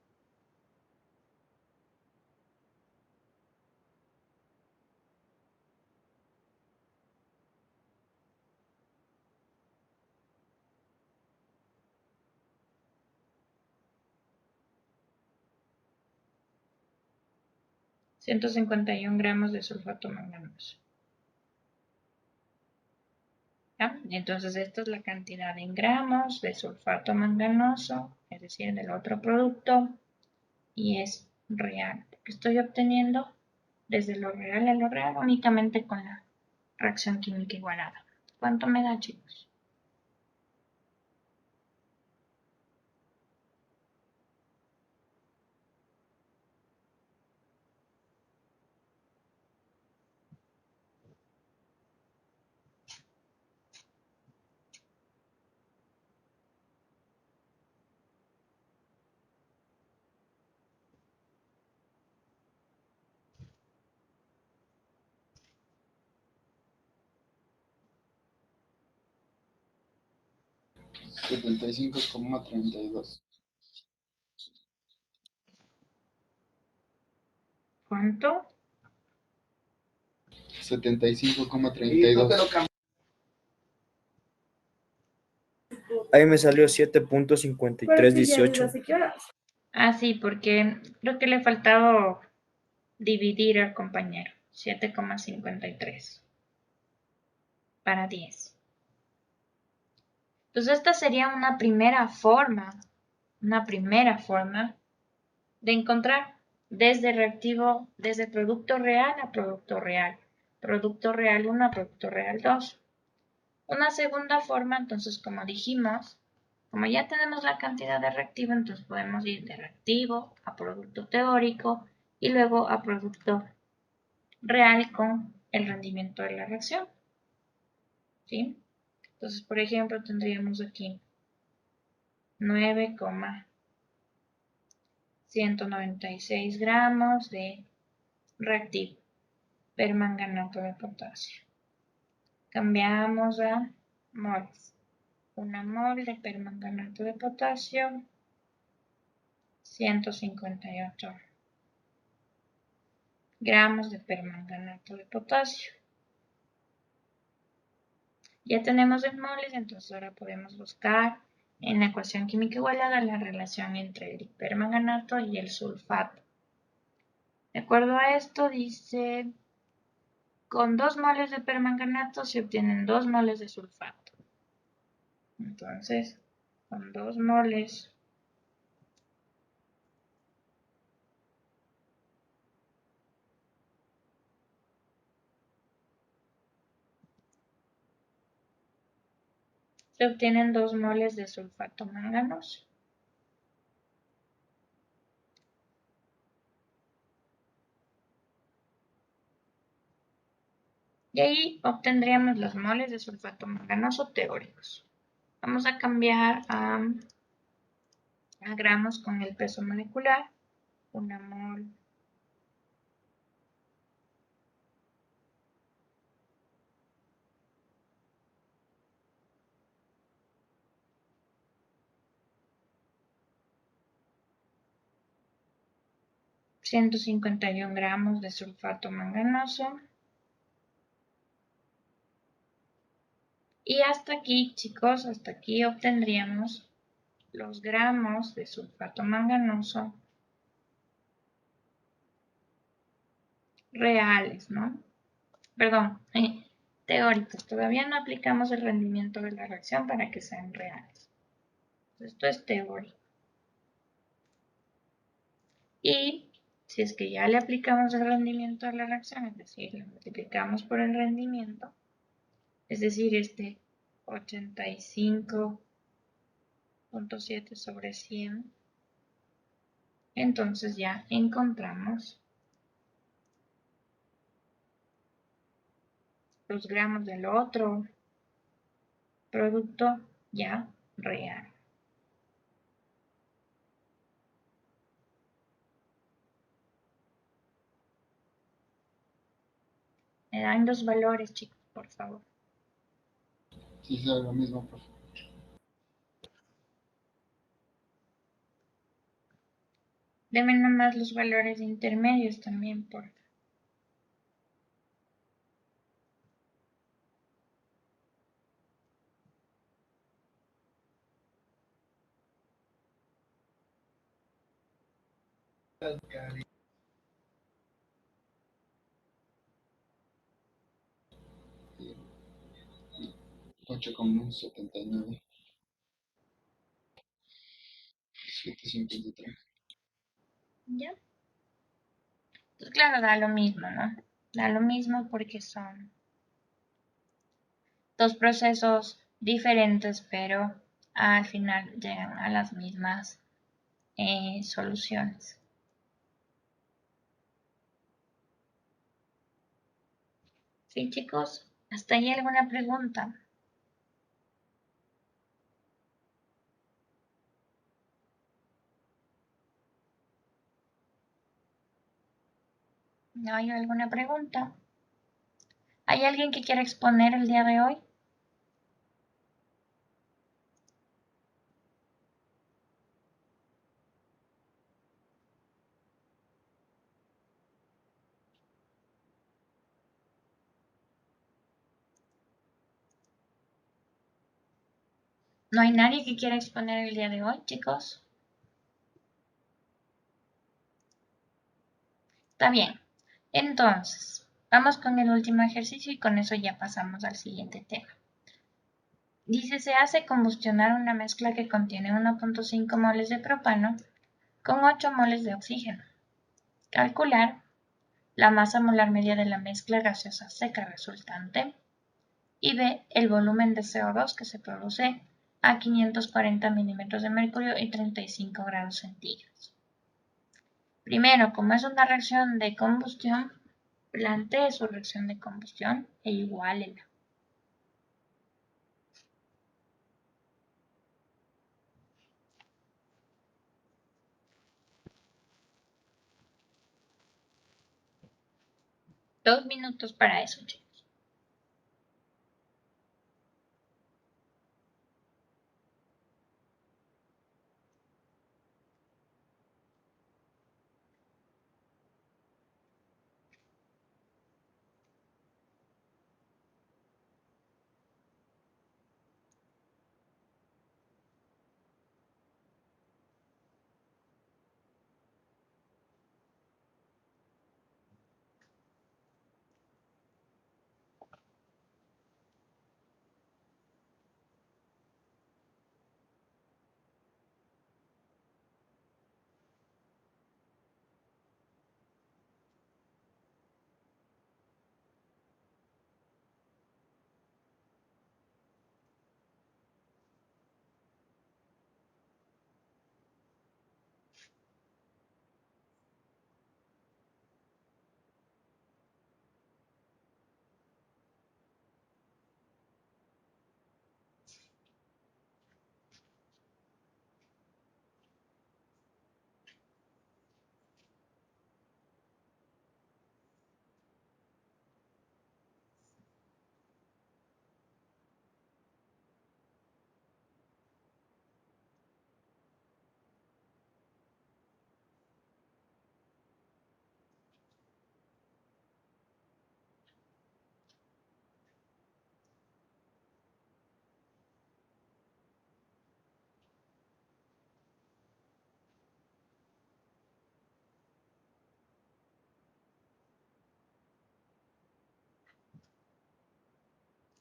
(151 gramos de sulfato manganoso). ¿Ya? Entonces esta es la cantidad en gramos de sulfato manganoso, es decir, del otro producto, y es real, porque estoy obteniendo desde lo real a lo real únicamente con la reacción química igualada. ¿Cuánto me da, chicos? $75,32. ¿Cuánto? 75,32. Ahí me salió 7.5318. Ah, sí, porque creo que le faltaba dividir al compañero. 7,53 para 10. Entonces esta sería una primera forma de encontrar desde producto real a producto real 1 a producto real 2. Una segunda forma, entonces, como dijimos, como ya tenemos la cantidad de reactivo, entonces podemos ir de reactivo a producto teórico y luego a producto real con el rendimiento de la reacción. ¿Sí? Entonces, por ejemplo, tendríamos aquí 9,196 gramos de reactivo, permanganato de potasio. Cambiamos a moles. 1 mol de permanganato de potasio, 158 gramos de permanganato de potasio. Ya tenemos en moles, entonces ahora podemos buscar en la ecuación química igualada la relación entre el permanganato y el sulfato. De acuerdo a esto, dice, con 2 moles de permanganato se obtienen 2 moles de sulfato. Entonces, con 2 moles se obtienen 2 moles de sulfato manganoso. Y ahí obtendríamos los moles de sulfato manganoso teóricos. Vamos a cambiar a gramos con el peso molecular. 1 mol (151 gramos de sulfato manganoso). Y hasta aquí, chicos, hasta aquí obtendríamos los gramos de sulfato manganoso reales, ¿no? Perdón, teóricos. Todavía no aplicamos el rendimiento de la reacción para que sean reales. Esto es teórico. Y si es que ya le aplicamos el rendimiento a la reacción, es decir, lo multiplicamos por el rendimiento, es decir, este 85.7 sobre 100, entonces ya encontramos los gramos del otro producto ya real. Me dan los valores, chicos, por favor. Sí, sea lo mismo, por favor. Deme nomás los valores intermedios también, por favor. Y 8,79. 753. ¿Ya? Pues claro, da lo mismo, ¿no? Da lo mismo porque son dos procesos diferentes, pero al final llegan a las mismas soluciones. ¿Sí, chicos? ¿Hasta ahí alguna pregunta? ¿No hay alguna pregunta? ¿Hay alguien que quiera exponer el día de hoy? ¿No hay nadie que quiera exponer el día de hoy, chicos? Está bien. Entonces, vamos con el último ejercicio y con eso ya pasamos al siguiente tema. Dice, se hace combustionar una mezcla que contiene 1.5 moles de propano con 8 moles de oxígeno. Calcular la masa molar media de la mezcla gaseosa seca resultante y B, el volumen de CO2 que se produce a 540 milímetros de mercurio y 35 grados centígrados. Primero, como es una reacción de combustión, plantee su reacción de combustión e igualela. Dos minutos para eso, chicos.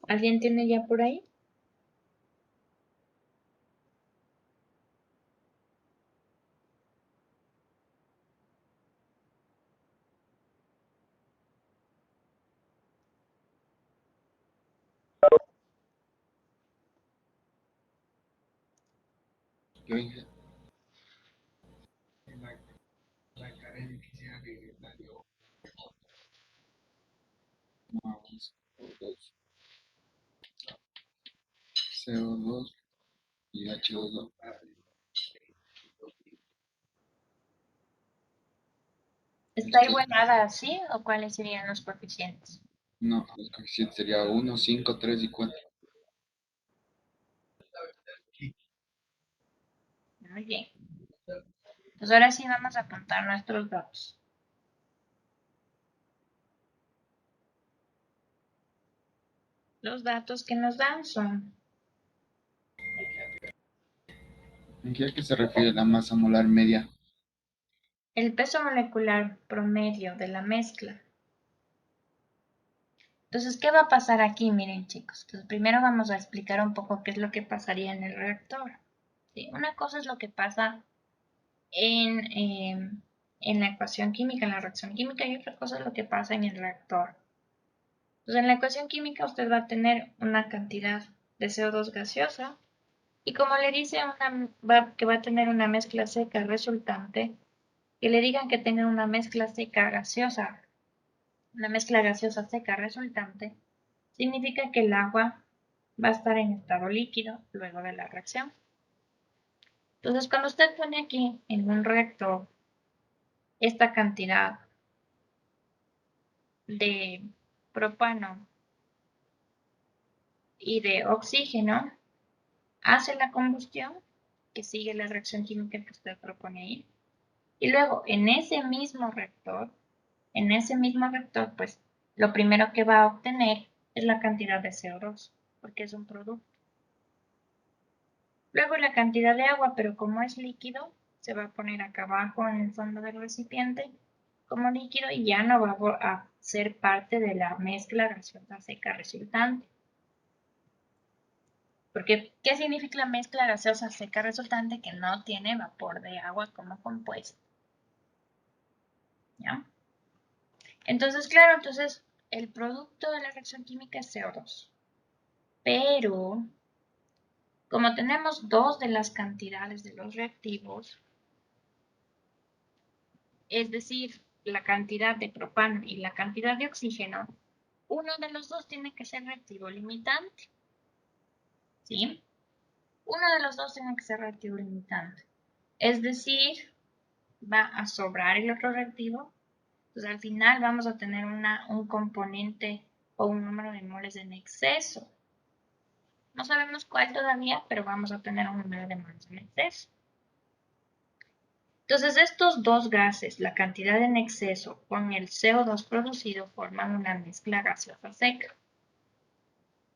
¿Alguien tiene ya por ahí? Yo dije, la Karen quisiera regresar yo. Vamos por 2. CO2 y H2O. ¿Está igualada así o cuáles serían los coeficientes? No, los coeficientes sería 1, 5, 3 y 4. Muy bien. Pues ahora sí vamos a apuntar nuestros datos. Los datos que nos dan son ¿En qué a qué se refiere la masa molar media? el peso molecular promedio de la mezcla. Entonces, ¿qué va a pasar aquí? Miren, chicos. Entonces, primero vamos a explicar un poco qué es lo que pasaría en el reactor. ¿Sí? Una cosa es lo que pasa en la ecuación química, en la reacción química, y otra cosa es lo que pasa en el reactor. Entonces, en la ecuación química usted va a tener una cantidad de CO2 gaseosa y como le dice que va a tener una mezcla seca resultante, que le digan que tenga una mezcla seca gaseosa, una mezcla gaseosa seca resultante, significa que el agua va a estar en estado líquido luego de la reacción. Entonces, cuando usted pone aquí en un reactor esta cantidad de propano y de oxígeno, hace la combustión, que sigue la reacción química que usted propone ahí, y luego en ese mismo reactor, pues lo primero que va a obtener es la cantidad de CO2, porque es un producto. Luego la cantidad de agua, pero como es líquido, se va a poner acá abajo en el fondo del recipiente como líquido y ya no va a ser parte de la mezcla gaseosa seca resultante. Porque, ¿qué significa la mezcla gaseosa seca resultante? Que no tiene vapor de agua como compuesto. ¿Ya? Entonces, claro, el producto de la reacción química es CO2. Pero, como tenemos dos de las cantidades de los reactivos, es decir, la cantidad de propano y la cantidad de oxígeno, uno de los dos tiene que ser reactivo limitante. ¿Sí? Uno de los dos tiene que ser reactivo limitante. Es decir, va a sobrar el otro reactivo. Entonces al final vamos a tener un componente o un número de moles en exceso. No sabemos cuál todavía, pero vamos a tener un número de moles en exceso. Entonces estos dos gases, la cantidad en exceso con el CO2 producido, forman una mezcla gaseosa seca,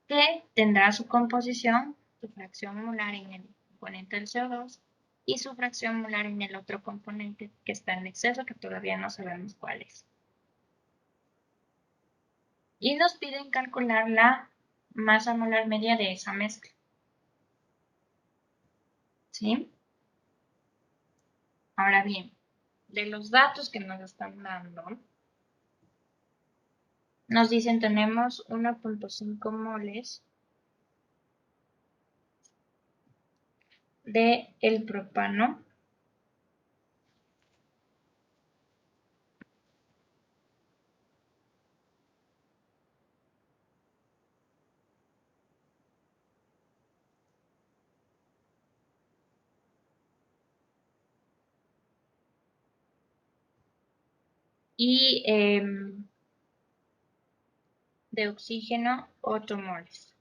que tendrá su composición, su fracción molar en el componente del CO2 y su fracción molar en el otro componente que está en exceso, que todavía no sabemos cuál es. Y nos piden calcular la masa molar media de esa mezcla. ¿Sí? Ahora bien, de los datos que nos están dando, nos dicen tenemos 1.5 moles de el propano y de oxígeno 8 moles.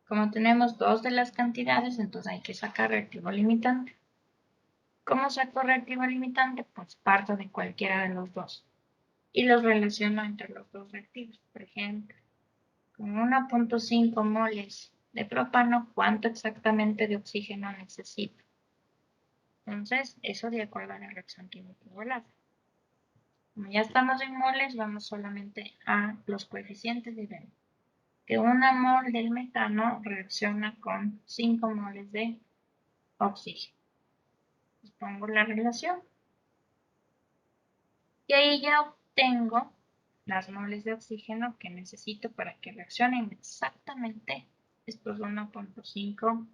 Como tenemos dos de las cantidades, entonces hay que sacar reactivo limitante. ¿Cómo saco reactivo limitante? Pues parto de cualquiera de los dos y los relaciono entre los dos reactivos, por ejemplo. con 1.5 moles de propano, ¿cuánto exactamente de oxígeno necesito? Entonces, eso de acuerdo a la reacción química igualada. Como ya estamos en moles, vamos solamente a los coeficientes y vemos que 1 mol del metano reacciona con 5 moles de oxígeno. Les pongo la relación. Y ahí ya obtengo las moles de oxígeno que necesito para que reaccionen exactamente estos 1.5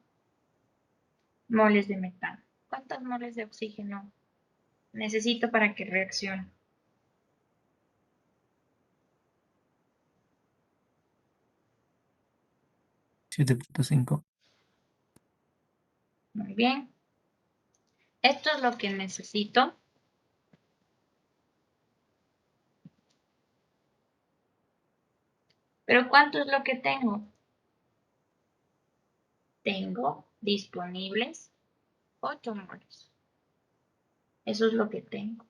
moles de metano. ¿Cuántas moles de oxígeno necesito para que reaccione? 7.5. Muy bien. Esto es lo que necesito. Pero ¿cuánto es lo que tengo? Tengo disponibles 8 moles. Eso es lo que tengo.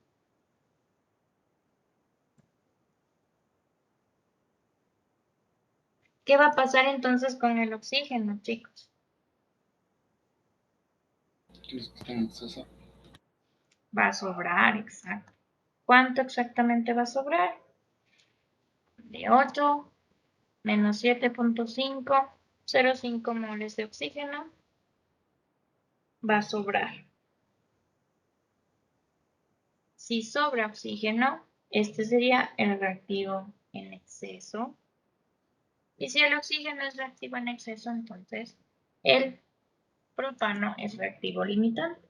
¿Qué va a pasar entonces con el oxígeno, chicos? Que está en exceso. Va a sobrar, exacto. ¿Cuánto exactamente va a sobrar? De 8 menos 7.5, 0,5 moles de oxígeno va a sobrar. Si sobra oxígeno, este sería el reactivo en exceso. Y si el oxígeno es reactivo en exceso, entonces el propano es reactivo limitante.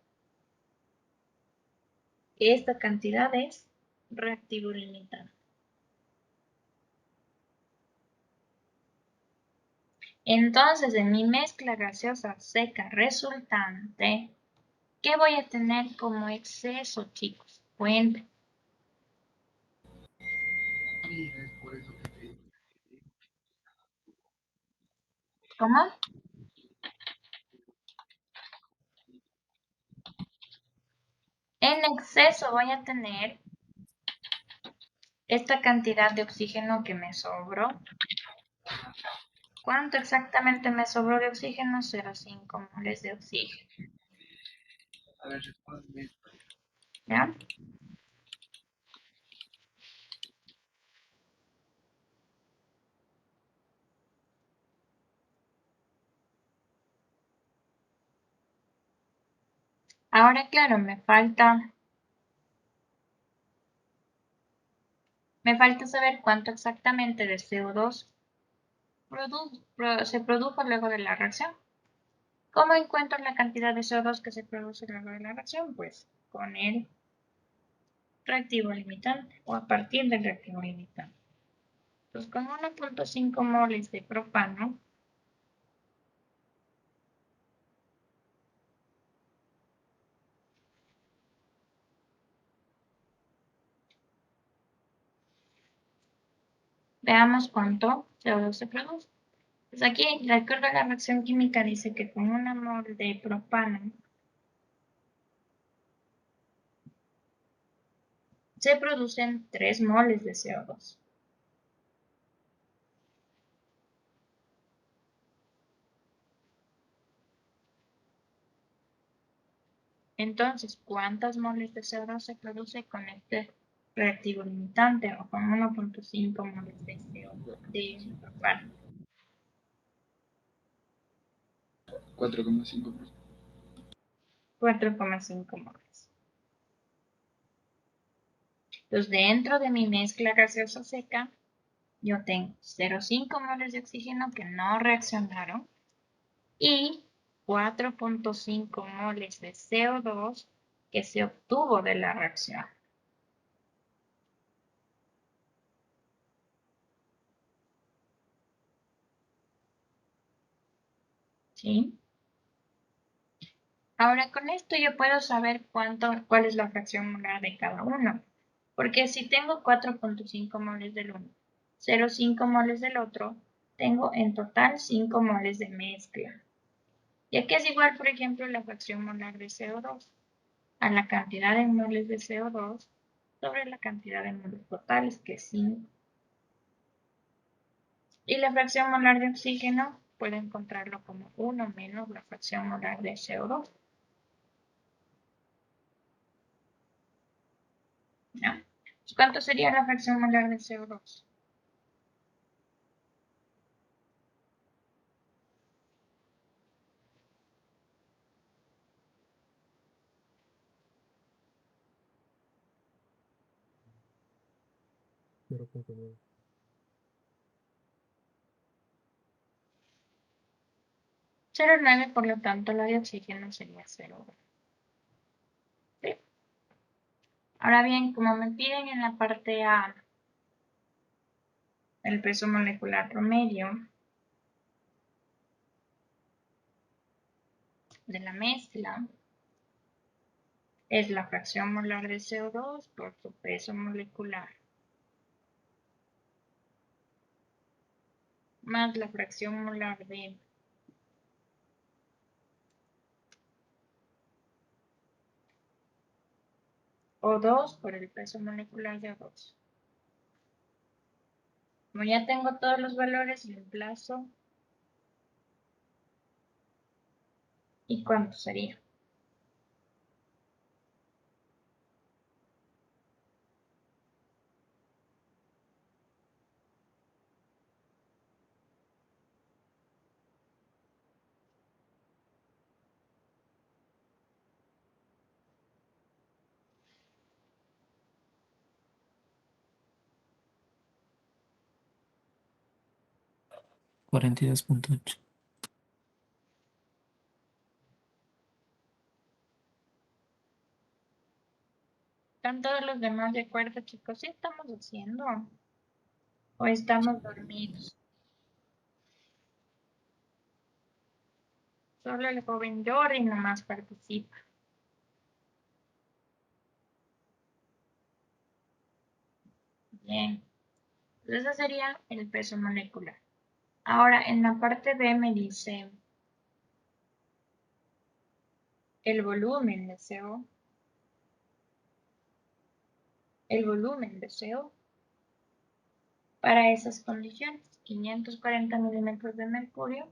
Esta cantidad es reactivo limitante. Entonces, en mi mezcla gaseosa seca resultante, ¿qué voy a tener como exceso, chicos? Cuenten. ¿Cómo? En exceso voy a tener esta cantidad de oxígeno que me sobró. ¿Cuánto exactamente me sobró de oxígeno? 0,5 moles de oxígeno. A ver, responde. ¿Ya? Ahora, claro, me falta saber cuánto exactamente de CO2 se produjo luego de la reacción. ¿Cómo encuentro la cantidad de CO2 que se produce luego de la reacción? Pues con el reactivo limitante o a partir del reactivo limitante. Pues con 1.5 moles de propano veamos cuánto CO2 se produce. Pues aquí, de acuerdo a la reacción química, dice que con 1 mol de propano se producen 3 moles de CO2. Entonces, ¿cuántas moles de CO2 se produce con este reactivo limitante o con 1.5 moles de CO2 de propano? 4,5. 4,5 moles. Entonces, dentro de mi mezcla gaseosa seca, yo tengo 0,5 moles de oxígeno que no reaccionaron y 4.5 moles de CO2 que se obtuvo de la reacción. ¿Sí? Ahora con esto yo puedo saber cuál es la fracción molar de cada uno. Porque si tengo 4.5 moles del uno, 0,5 moles del otro, tengo en total 5 moles de mezcla. Y aquí es igual, por ejemplo, la fracción molar de CO2 a la cantidad de moles de CO2 sobre la cantidad de moles totales, que es 5. Y la fracción molar de oxígeno puede encontrarlo como 1 menos la fracción molar de CO2. ¿No? ¿Cuánto sería la fracción molar de CO2? Cero coma nueve, por lo tanto la de oxígeno sería 0,1. ¿Sí? Ahora bien, como me piden en la parte A el peso molecular promedio de la mezcla, es la fracción molar de CO2 por su peso molecular más la fracción molar de O2 por el peso molecular de O2. Como ya tengo todos los valores, reemplazo. ¿Y cuánto sería? Cuarenta y dos punto ocho. ¿Están todos los demás de acuerdo, chicos? ¿Sí estamos haciendo? ¿O estamos dormidos? Solo el joven Jordi nomás participa. Bien. Entonces ese sería el peso molecular. Ahora, en la parte B me dice el volumen de CO. El volumen de CO para esas condiciones. 540 milímetros de mercurio,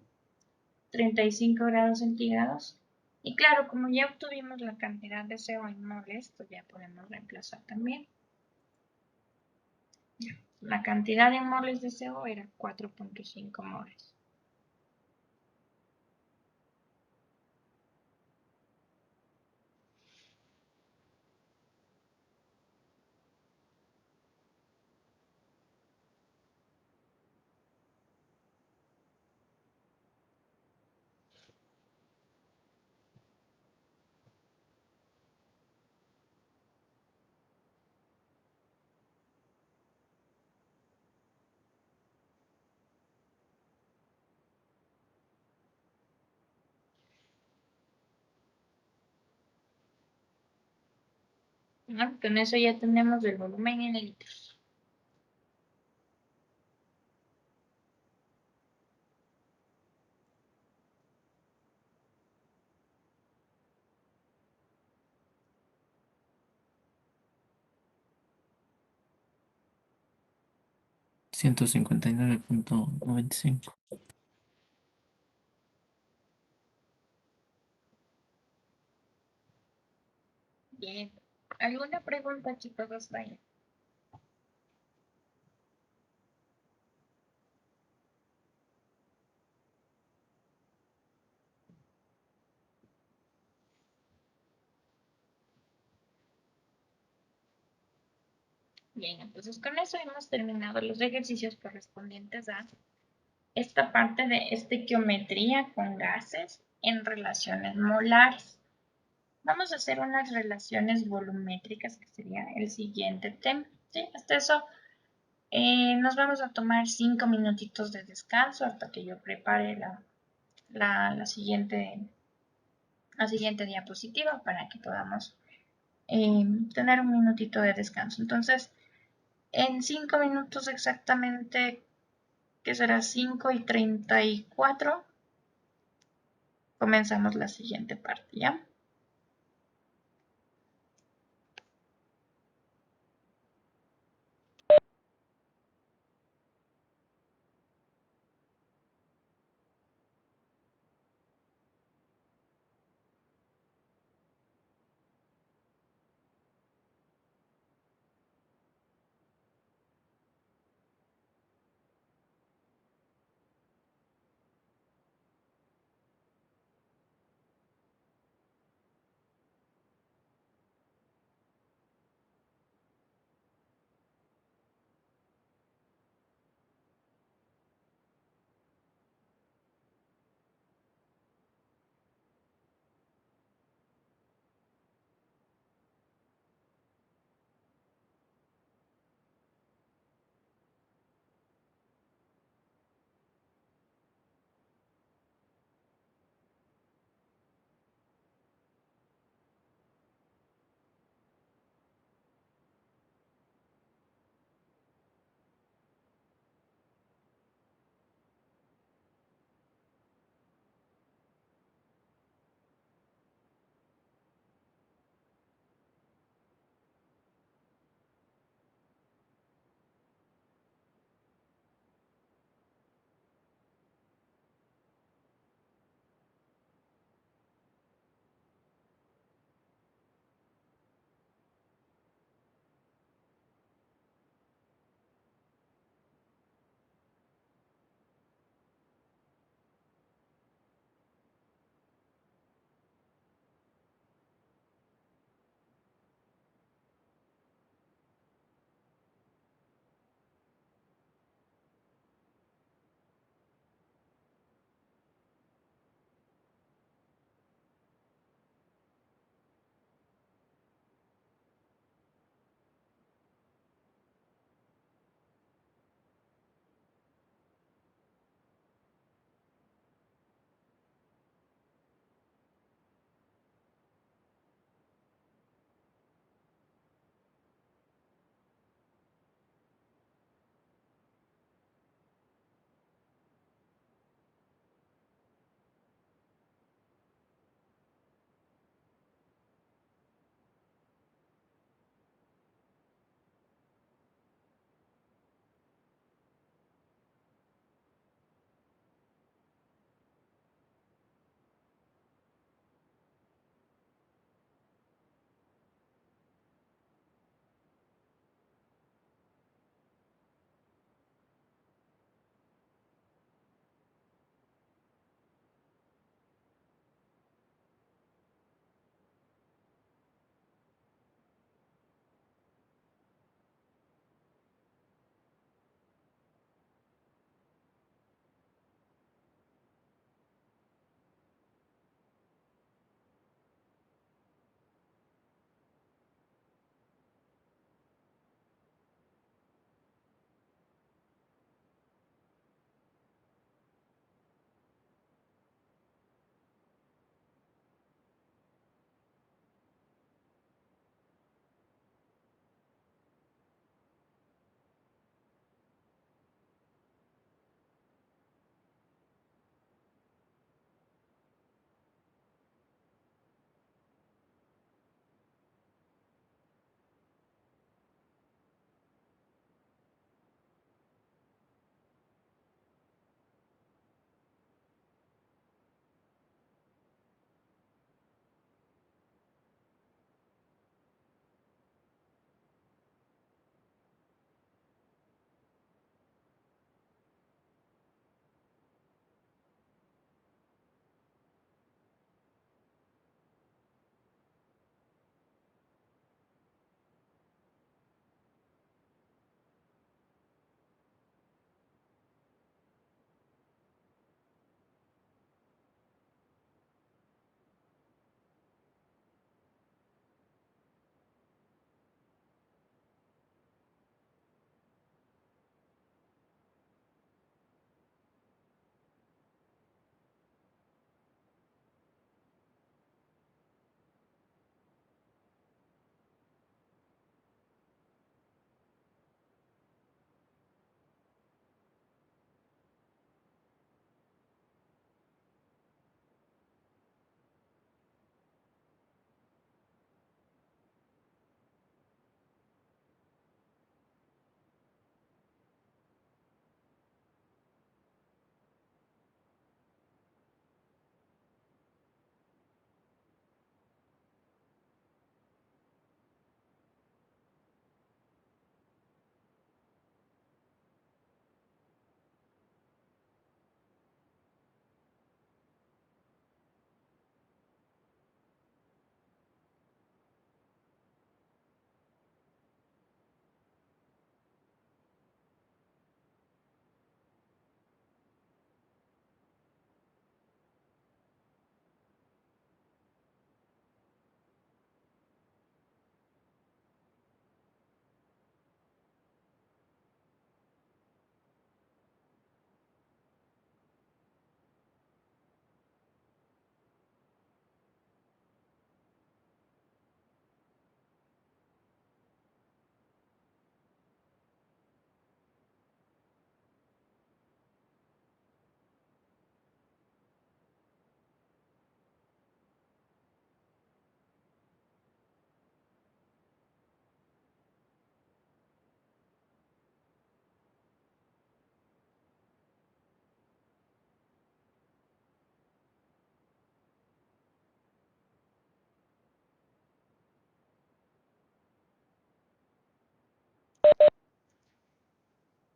35 grados centígrados. Y claro, como ya obtuvimos la cantidad de CO en moles, pues ya podemos reemplazar también. La cantidad en moles de CO era 4.5 moles. ¿No? Con eso ya tenemos el volumen en litros. Ciento cincuenta y nueve punto noventa y cinco. Bien. ¿Alguna pregunta, chicos, hasta ahí? Bien, entonces con eso hemos terminado los ejercicios correspondientes a esta parte de estequiometría con gases en relaciones molares. Vamos a hacer unas relaciones volumétricas, que sería el siguiente tema. ¿Sí? Hasta eso nos vamos a tomar 5 minutitos de descanso hasta que yo prepare la siguiente diapositiva para que podamos tener un minutito de descanso. Entonces, en 5 minutos exactamente, que será 5:34, comenzamos la siguiente parte, ¿ya?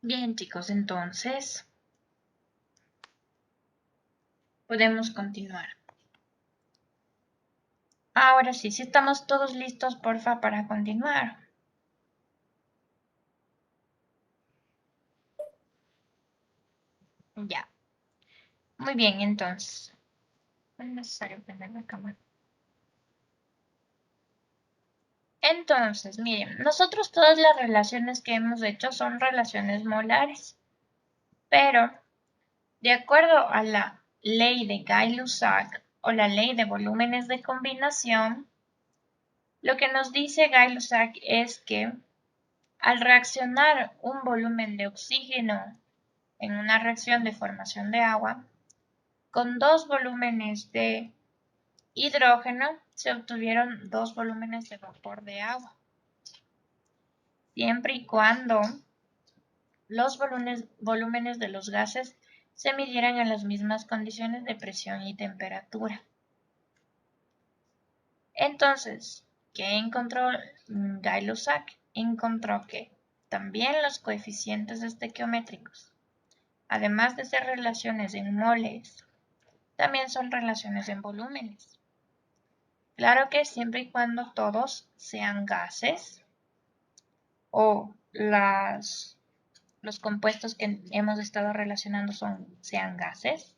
Bien, chicos, entonces podemos continuar. Ahora sí, si estamos todos listos, porfa, para continuar. Ya. Muy bien, entonces. No es necesario prender la cámara. Entonces, miren, nosotros todas las relaciones que hemos hecho son relaciones molares. Pero, de acuerdo a la ley de Gay-Lussac o la ley de volúmenes de combinación, lo que nos dice Gay-Lussac es que al reaccionar un volumen de oxígeno en una reacción de formación de agua, con dos volúmenes de hidrógeno se obtuvieron dos volúmenes de vapor de agua, siempre y cuando los volúmenes de los gases se midieran en las mismas condiciones de presión y temperatura. Entonces, ¿qué encontró Gay-Lussac? Encontró que también los coeficientes estequiométricos, además de ser relaciones en moles, también son relaciones en volúmenes. Claro que siempre y cuando todos sean gases o los compuestos que hemos estado relacionando sean gases.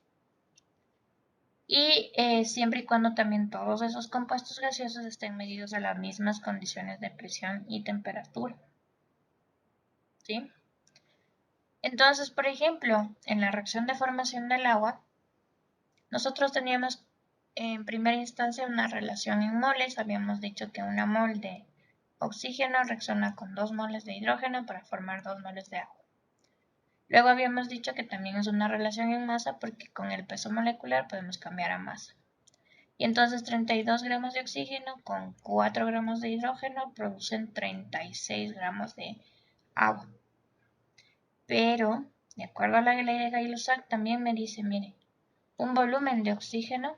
Y siempre y cuando también todos esos compuestos gaseosos estén medidos a las mismas condiciones de presión y temperatura. ¿Sí? Entonces, por ejemplo, en la reacción de formación del agua, nosotros teníamos en primera instancia una relación en moles. Habíamos dicho que una mol de oxígeno reacciona con 2 moles de hidrógeno para formar 2 moles de agua. Luego habíamos dicho que también es una relación en masa porque con el peso molecular podemos cambiar a masa. Y entonces 32 gramos de oxígeno con 4 gramos de hidrógeno producen 36 gramos de agua. Pero, de acuerdo a la ley de Gay-Lussac, también me dice, mire, un volumen de oxígeno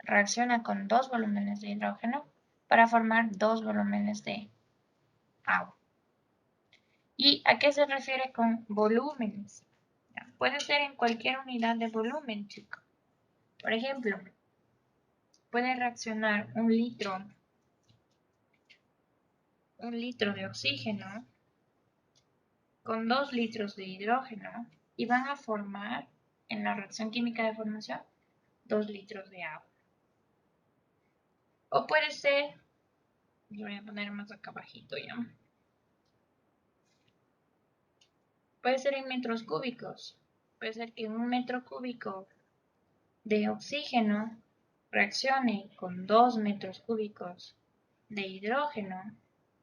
reacciona con 2 volúmenes de hidrógeno para formar 2 volúmenes de agua. ¿Y a qué se refiere con volúmenes? Puede ser en cualquier unidad de volumen, chicos. Por ejemplo, puede reaccionar un litro de oxígeno con 2 litros de hidrógeno y van a formar, en la reacción química de formación, 2 litros de agua. O puede ser, lo voy a poner más acá abajito ya. Puede ser en metros cúbicos. Puede ser que un metro cúbico de oxígeno reaccione con 2 metros cúbicos de hidrógeno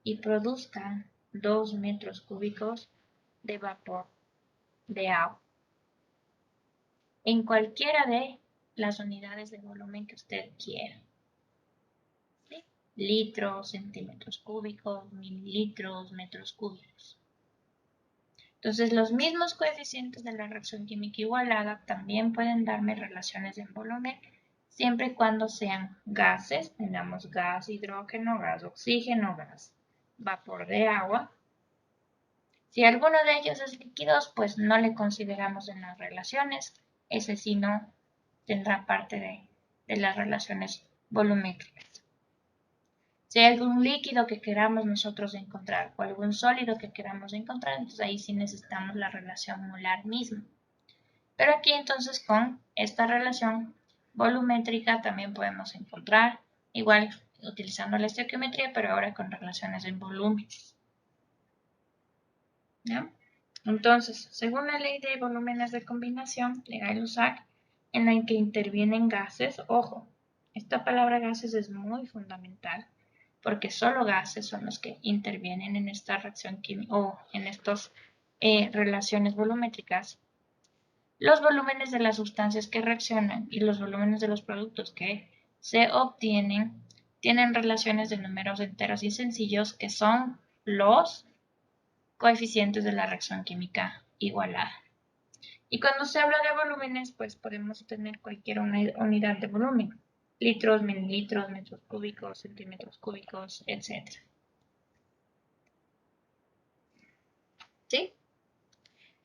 y produzca 2 metros cúbicos de vapor de agua. En cualquiera de las unidades de volumen que usted quiera. ¿Sí? Litros, centímetros cúbicos, mililitros, metros cúbicos. Entonces, los mismos coeficientes de la reacción química igualada también pueden darme relaciones en volumen, siempre y cuando sean gases, tengamos gas hidrógeno, gas oxígeno, gas vapor de agua. Si alguno de ellos es líquidos, pues no le consideramos en las relaciones. Ese sí no tendrá parte de las relaciones volumétricas. Si hay algún líquido que queramos nosotros encontrar o algún sólido que queramos encontrar, entonces ahí sí necesitamos la relación molar misma. Pero aquí entonces con esta relación volumétrica también podemos encontrar, igual utilizando la estequiometría, pero ahora con relaciones en volumen. ¿Ya? Entonces, según la ley de volúmenes de combinación de Gay-Lussac, en la que intervienen gases, ojo, esta palabra gases es muy fundamental, porque solo gases son los que intervienen en esta reacción química o en estas relaciones volumétricas. Los volúmenes de las sustancias que reaccionan y los volúmenes de los productos que se obtienen tienen relaciones de números enteros y sencillos que son los coeficientes de la reacción química igualada. Y cuando se habla de volúmenes, pues podemos tener cualquier unidad de volumen. Litros, mililitros, metros cúbicos, centímetros cúbicos, etc. ¿Sí?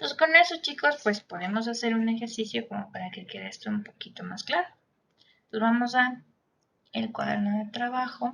Entonces con eso, chicos, pues podemos hacer un ejercicio como para que quede esto un poquito más claro. Entonces vamos a el cuaderno de trabajo.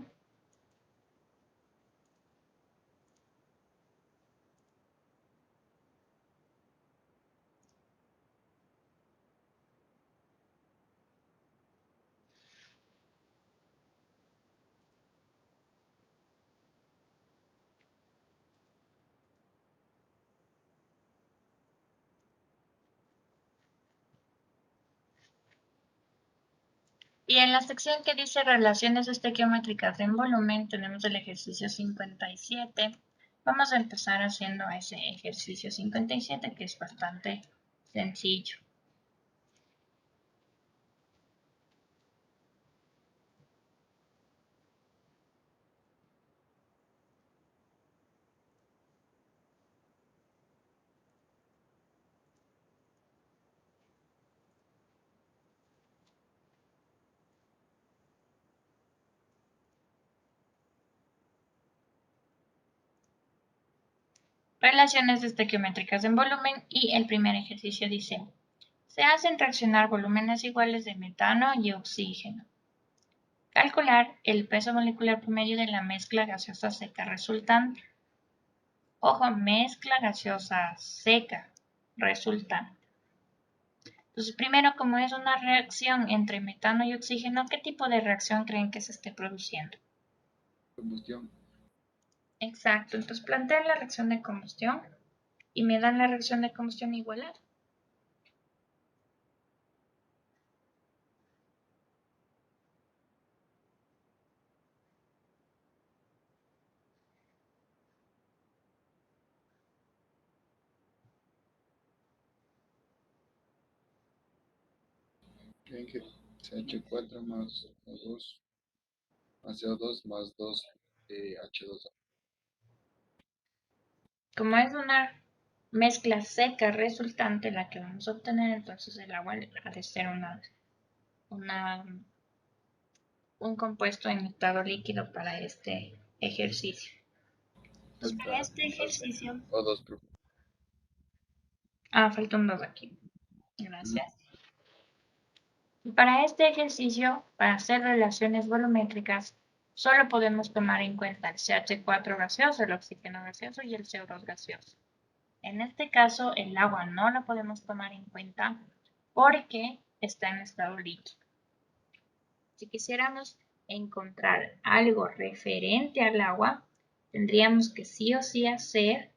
Y en la sección que dice relaciones estequiométricas en volumen, tenemos el ejercicio 57. Vamos a empezar haciendo ese ejercicio 57, que es bastante sencillo. Relaciones estequiométricas en volumen, y el primer ejercicio dice: se hacen reaccionar volúmenes iguales de metano y oxígeno. Calcular el peso molecular promedio de la mezcla gaseosa seca resultante. Ojo, mezcla gaseosa seca resultante. Entonces, primero, como es una reacción entre metano y oxígeno, ¿qué tipo de reacción creen que se esté produciendo? Combustión. Exacto, entonces plantean la reacción de combustión y me dan la reacción de combustión igualada. Creen que CH4 más O2 más CO2 más 2 H2O. Como es una mezcla seca resultante la que vamos a obtener, entonces el agua ha de ser un compuesto en estado líquido para este ejercicio. Entonces, para este ejercicio... O2 profundo. falta un 2 aquí. Gracias. Y para este ejercicio, para hacer relaciones volumétricas, solo podemos tomar en cuenta el CH4 gaseoso, el oxígeno gaseoso y el CO2 gaseoso. En este caso, el agua no lo podemos tomar en cuenta porque está en estado líquido. Si quisiéramos encontrar algo referente al agua, tendríamos que sí o sí hacer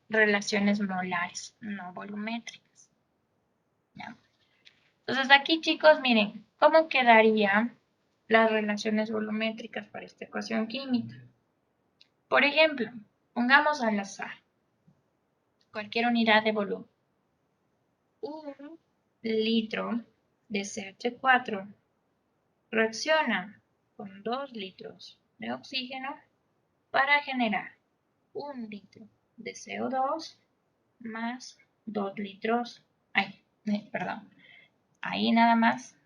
relaciones molares, no volumétricas. ¿Ya? Entonces aquí, chicos, miren, ¿cómo quedarían las relaciones volumétricas para esta ecuación química? Por ejemplo, pongamos al azar cualquier unidad de volumen. 1 litro de CH4 reacciona con 2 litros de oxígeno para generar 1 litro de CO2 más 2 litros, perdón, ahí nada más,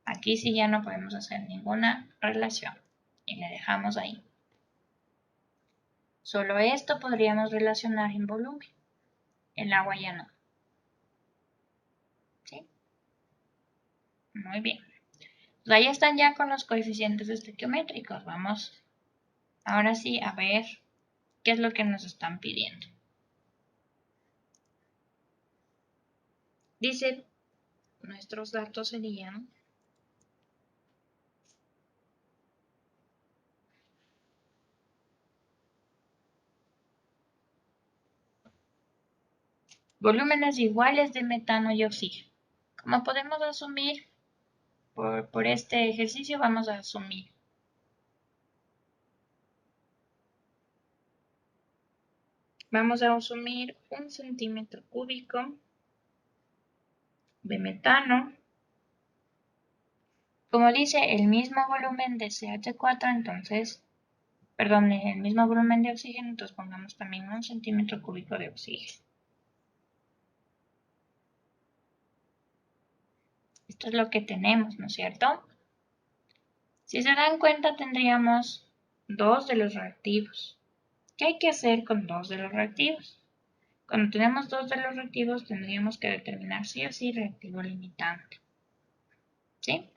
aquí sí ya no podemos hacer ninguna relación y le dejamos ahí. Solo esto podríamos relacionar en volumen, el agua ya no. ¿Sí? Muy bien. Pues ahí están ya con los coeficientes estequiométricos. Vamos ahora sí a ver qué es lo que nos están pidiendo. Dice, nuestros datos serían volúmenes iguales de metano y oxígeno. Como podemos asumir, por este ejercicio vamos a asumir un centímetro cúbico de metano. Como dice el mismo volumen de CH4, entonces, perdón, el mismo volumen de oxígeno, entonces pongamos también un centímetro cúbico de oxígeno. Esto es lo que tenemos, ¿no es cierto? Si se dan cuenta, tendríamos dos de los reactivos. ¿Qué hay que hacer con dos de los reactivos? Cuando tenemos dos de los reactivos, tendríamos que determinar sí o sí reactivo limitante. ¿Sí?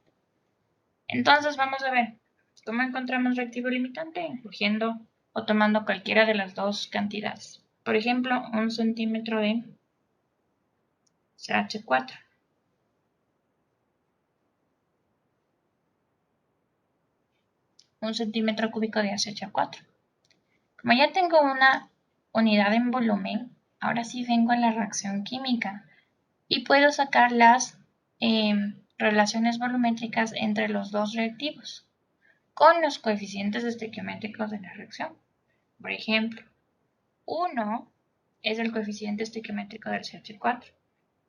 Entonces vamos a ver, ¿cómo encontramos reactivo limitante? Cogiendo o tomando cualquiera de las dos cantidades. Por ejemplo, 1 centímetro de CH4. Un centímetro cúbico de CH4. Como ya tengo una unidad en volumen, ahora sí vengo a la reacción química y puedo sacar las relaciones volumétricas entre los dos reactivos con los coeficientes estequiométricos de la reacción. Por ejemplo, 1 es el coeficiente estequiométrico del CH4,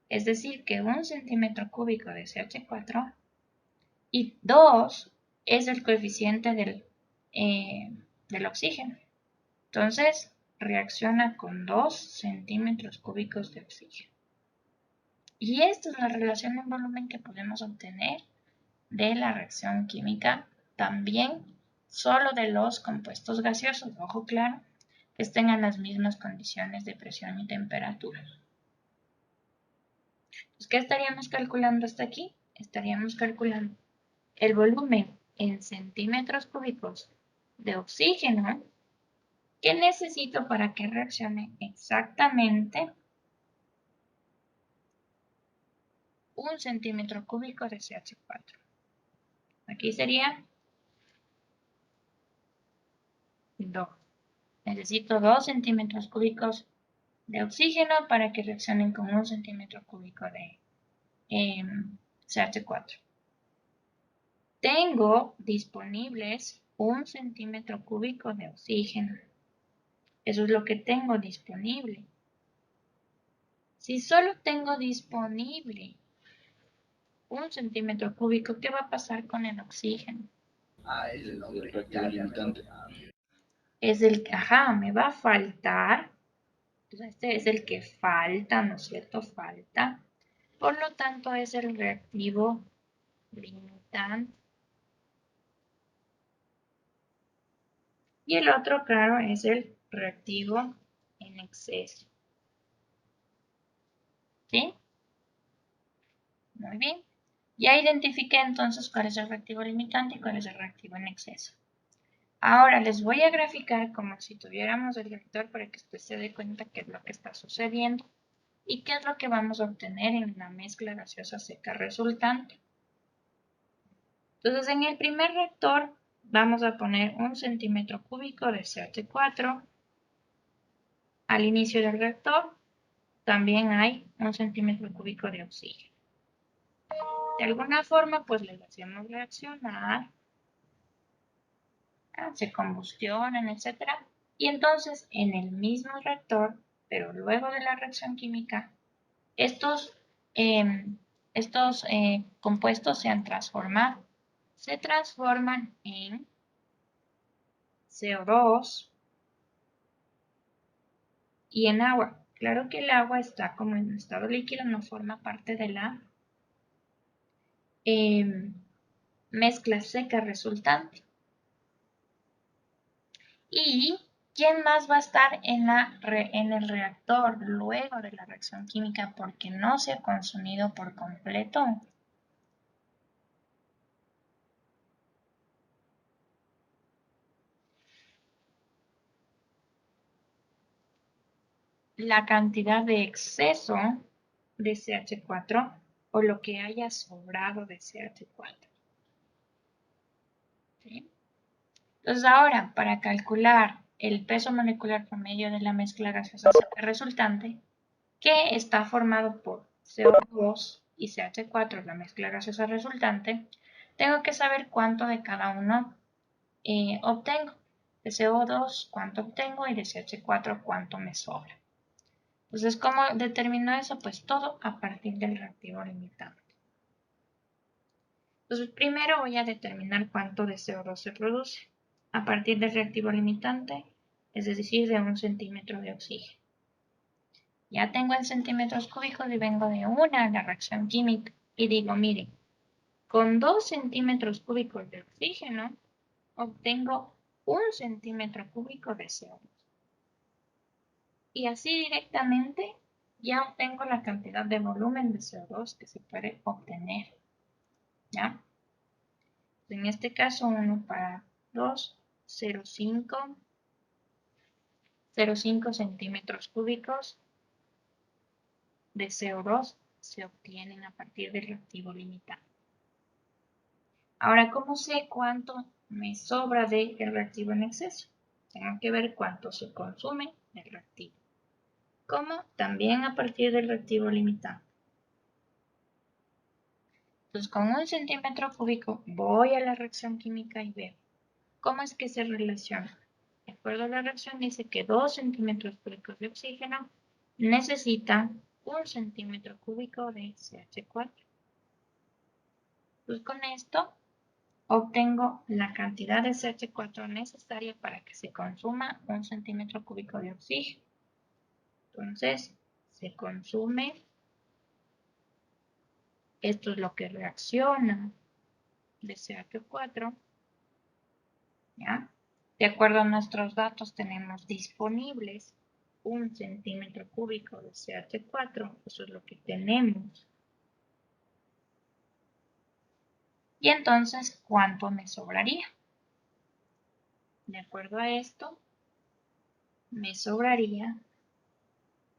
es decir, que 1 centímetro cúbico de CH4 y 2 es el coeficiente del oxígeno. Entonces, reacciona con 2 centímetros cúbicos de oxígeno. Y esta es la relación en volumen que podemos obtener de la reacción química, también solo de los compuestos gaseosos, ojo claro, que estén en las mismas condiciones de presión y temperatura. Entonces, ¿qué estaríamos calculando hasta aquí? Estaríamos calculando el volumen en centímetros cúbicos de oxígeno que necesito para que reaccione exactamente 1 centímetro cúbico de CH4. Aquí sería 2. Necesito 2 centímetros cúbicos de oxígeno para que reaccionen con 1 centímetro cúbico de CH4. Tengo disponibles 1 centímetro cúbico de oxígeno. Eso es lo que tengo disponible. Si solo tengo disponible 1 centímetro cúbico, ¿qué va a pasar con el oxígeno? El reactivo limitante. Es el que, me va a faltar. Entonces este es el que falta, ¿no es cierto? Falta. Por lo tanto, es el reactivo limitante. Y el otro, claro, es el reactivo en exceso. ¿Sí? Muy bien. Ya identifiqué entonces cuál es el reactivo limitante y cuál es el reactivo en exceso. Ahora les voy a graficar como si tuviéramos el reactor para que usted se dé cuenta qué es lo que está sucediendo y qué es lo que vamos a obtener en la mezcla gaseosa seca resultante. Entonces en el primer reactor vamos a poner 1 centímetro cúbico de CH4. Al inicio del reactor también hay 1 centímetro cúbico de oxígeno. De alguna forma pues les hacemos reaccionar, se combustionan, etc. Y entonces en el mismo reactor, pero luego de la reacción química, estos compuestos se han transformado. Se transforman en CO2 y en agua. Claro que el agua está como en estado líquido, no forma parte de la mezcla seca resultante. ¿Y quién más va a estar en el reactor luego de la reacción química porque no se ha consumido por completo? La cantidad de exceso de CH4 o lo que haya sobrado de CH4. ¿Sí? Entonces ahora, para calcular el peso molecular promedio de la mezcla gaseosa resultante, que está formado por CO2 y CH4, la mezcla gaseosa resultante, tengo que saber cuánto de cada uno obtengo. De CO2 cuánto obtengo y de CH4 cuánto me sobra. Entonces, ¿cómo determino eso? Pues todo a partir del reactivo limitante. Entonces, primero voy a determinar cuánto de CO2 se produce a partir del reactivo limitante, es decir, de 1 centímetro de oxígeno. Ya tengo en centímetros cúbicos y vengo de una a la reacción química y digo, miren, con 2 centímetros cúbicos de oxígeno obtengo 1 centímetro cúbico de CO2. Y así directamente ya obtengo la cantidad de volumen de CO2 que se puede obtener. ¿Ya? En este caso 1 para 2, 0,5 centímetros cúbicos de CO2 se obtienen a partir del reactivo limitado. Ahora, ¿cómo sé cuánto me sobra del reactivo en exceso? Tengo que ver cuánto se consume del reactivo. ¿Cómo? También a partir del reactivo limitado. Entonces, con 1 centímetro cúbico voy a la reacción química y veo cómo es que se relaciona. De acuerdo a la reacción, dice que 2 centímetros cúbicos de oxígeno necesitan 1 centímetro cúbico de CH4. Pues con esto obtengo la cantidad de CH4 necesaria para que se consuma 1 centímetro cúbico de oxígeno. Entonces, se consume, esto es lo que reacciona de CH4, ¿ya? De acuerdo a nuestros datos tenemos disponibles 1 centímetro cúbico de CH4, eso es lo que tenemos. Y entonces, ¿cuánto me sobraría? De acuerdo a esto, me sobraría,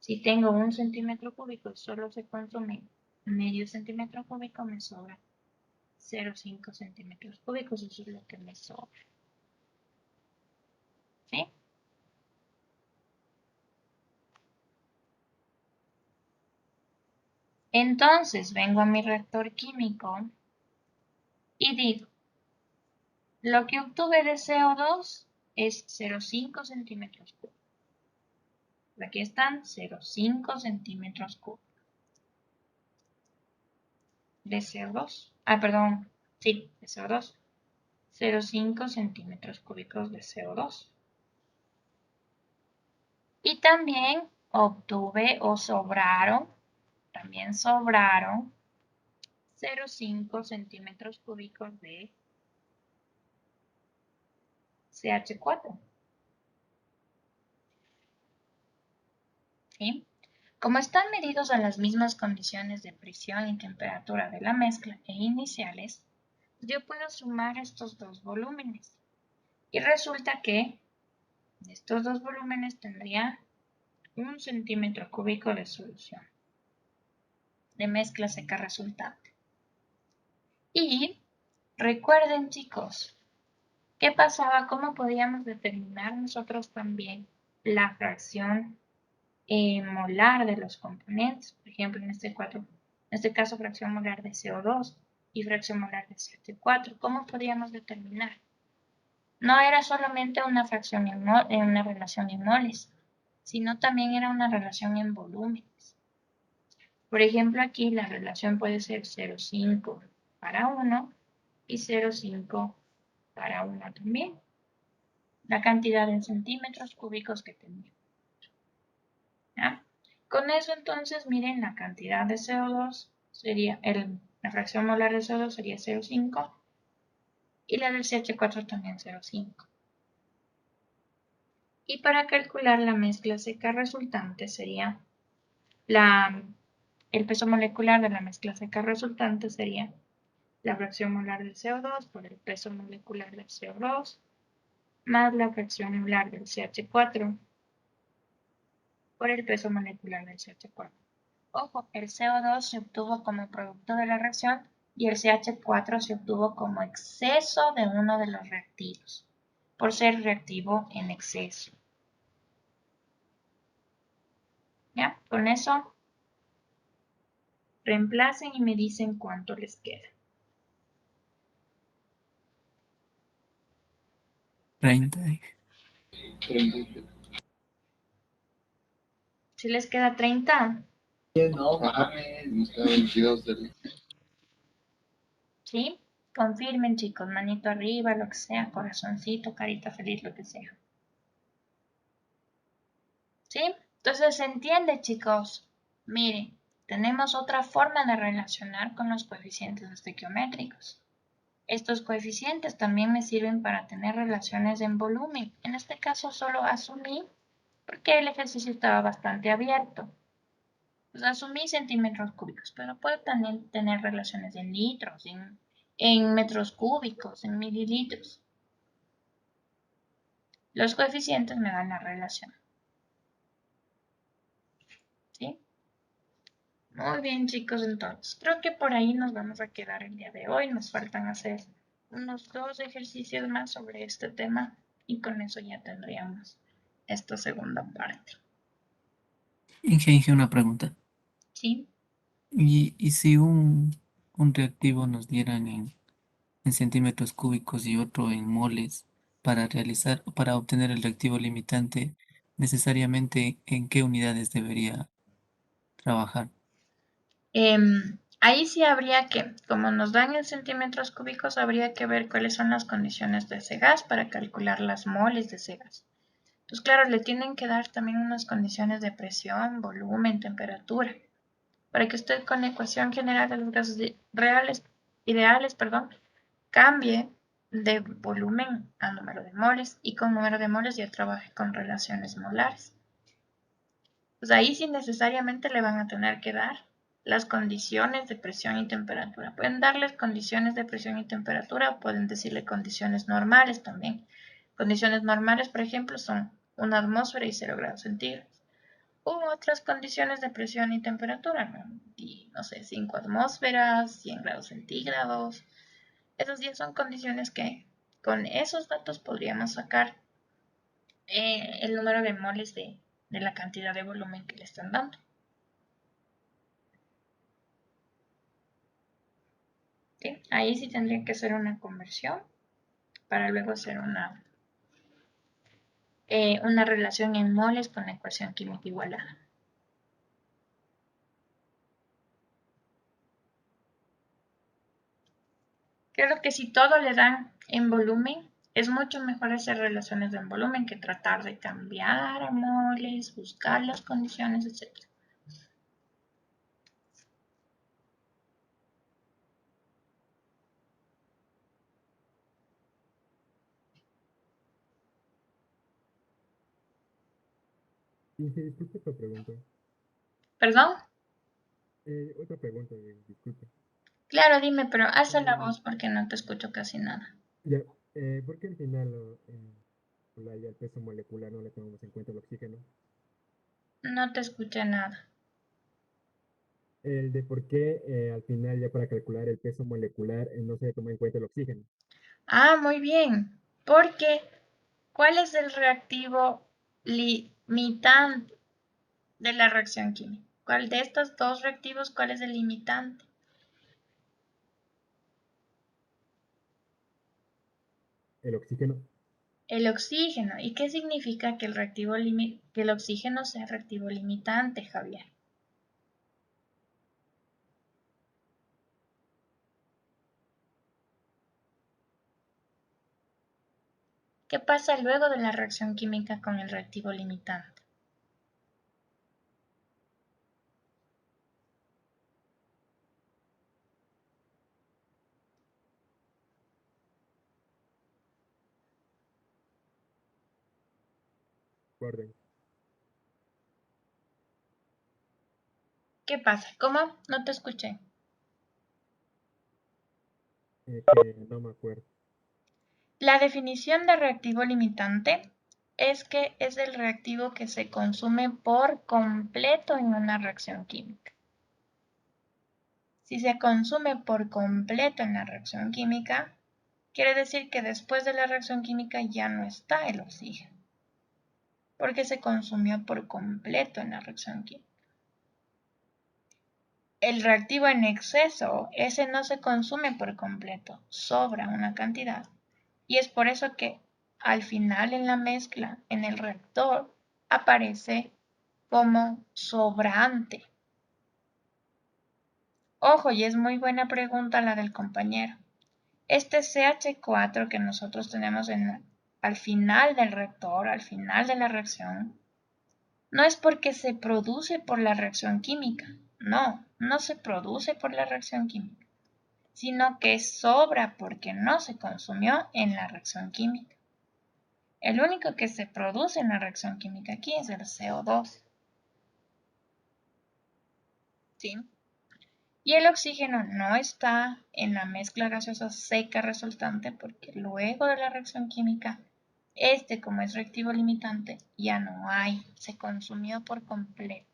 si tengo 1 centímetro cúbico y solo se consume medio centímetro cúbico, me sobra 0,5 centímetros cúbicos, eso es lo que me sobra. ¿Sí? Entonces, vengo a mi reactor químico y digo, lo que obtuve de CO2 es 0,5 centímetros cúbicos. Aquí están 0,5 centímetros cúbicos de CO2. Perdón, sí, de CO2. 0,5 centímetros cúbicos de CO2. Y también obtuve o sobraron, también sobraron 0,5 centímetros cúbicos de CH4. ¿Sí? Como están medidos en las mismas condiciones de presión y temperatura de la mezcla e iniciales, yo puedo sumar estos dos volúmenes. Y resulta que de estos dos volúmenes tendría 1 centímetro cúbico de solución de mezcla seca resultante. Y recuerden, chicos, ¿qué pasaba? ¿Cómo podíamos determinar nosotros también la fracción molar de los componentes? Por ejemplo, en este caso, fracción molar de CO2 y fracción molar de CH4. ¿Cómo podíamos determinar? No era solamente una fracción en una relación en moles, sino también era una relación en volúmenes. Por ejemplo, aquí la relación puede ser 0,5 para 1 y 0,5 para 1 también. La cantidad en centímetros cúbicos que tenía. ¿Ya? Con eso entonces, miren, la cantidad de CO2 sería, la fracción molar de CO2 sería 0,5 y la del CH4 también 0,5. Y para calcular la mezcla seca resultante sería, el peso molecular de la mezcla seca resultante sería la fracción molar del CO2 por el peso molecular del CO2 más la fracción molar del CH4 por el peso molecular del CH4. Ojo, el CO2 se obtuvo como producto de la reacción y el CH4 se obtuvo como exceso de uno de los reactivos, por ser reactivo en exceso. ¿Ya? Con eso, reemplacen y me dicen cuánto les queda. 30. 30. Si les queda 30, Ajá, nos queda 22 del... ¿sí? Confirmen, chicos, manito arriba, lo que sea, corazoncito, carita feliz, lo que sea. ¿Sí? Entonces, ¿se entiende, chicos? Miren, tenemos otra forma de relacionar con los coeficientes estequiométricos. Estos coeficientes también me sirven para tener relaciones en volumen. En este caso, solo asumí porque el ejercicio estaba bastante abierto. Pues asumí centímetros cúbicos, pero puede también tener relaciones en litros, en metros cúbicos, en mililitros. Los coeficientes me dan la relación. ¿Sí? Muy bien, chicos, entonces. Creo que por ahí nos vamos a quedar el día de hoy. Nos faltan hacer unos 2 ejercicios más sobre este tema y con eso ya tendríamos esta segunda parte. Inge, una pregunta. ¿Sí? ¿Y si un reactivo nos dieran en centímetros cúbicos y otro en moles para obtener el reactivo limitante, necesariamente en qué unidades debería trabajar? Ahí sí habría que, como nos dan en centímetros cúbicos, habría que ver cuáles son las condiciones de ese gas para calcular las moles de ese gas. Entonces, claro, le tienen que dar también unas condiciones de presión, volumen, temperatura, para que usted con la ecuación general de los gases ideales, cambie de volumen a número de moles y con número de moles ya trabaje con relaciones molares. Pues ahí sí necesariamente le van a tener que dar las condiciones de presión y temperatura. Pueden darles condiciones de presión y temperatura o pueden decirle condiciones normales también. Condiciones normales, por ejemplo, son 1 atmósfera y 0 grados centígrados. U otras condiciones de presión y temperatura, ¿no? Y, no sé, 5 atmósferas, 100 grados centígrados. Esas ya son condiciones que con esos datos podríamos sacar el número de moles de la cantidad de volumen que le están dando. ¿Sí? Ahí sí tendría que hacer una conversión para luego hacer una relación en moles con la ecuación química igualada. Creo que si todo le dan en volumen, es mucho mejor hacer relaciones en volumen que tratar de cambiar a moles, buscar las condiciones, etc. Sí, sí, disculpe otra pregunta. ¿Perdón? Otra pregunta, disculpe. Claro, dime, pero alza la Eh, voz porque no te escucho casi nada. ya, ¿por qué al final ya el peso molecular no le tomamos en cuenta el oxígeno? No te escuché nada. El de por qué al final ya para calcular el peso molecular no se le toma en cuenta el oxígeno. Ah, muy bien. Porque, ¿cuál es el reactivo limitante de la reacción química? ¿Cuál de estos dos reactivos, cuál es el limitante? El oxígeno, El oxígeno. ¿Y qué significa que que el oxígeno sea reactivo limitante, Javier? ¿Qué pasa luego de la reacción química con el reactivo limitante? guarden, ¿Qué pasa? ¿Cómo? No te escuché. que no me acuerdo. La definición de reactivo limitante es que es el reactivo que se consume por completo en una reacción química. Si se consume por completo en la reacción química, quiere decir que después de la reacción química ya no está el oxígeno, porque se consumió por completo en la reacción química. El reactivo en exceso, ese no se consume por completo, sobra una cantidad. Y es por eso que al final en la mezcla, en el reactor, aparece como sobrante. Ojo, y es muy buena pregunta la del compañero. Este CH4 que nosotros tenemos al final del reactor, al final de la reacción, no es porque se produce por la reacción química. No, no se produce por la reacción química, sino que sobra porque no se consumió en la reacción química. El único que se produce en la reacción química aquí es el CO2. ¿Sí? Y el oxígeno no está en la mezcla gaseosa seca resultante porque luego de la reacción química, como es reactivo limitante, ya no hay, se consumió por completo.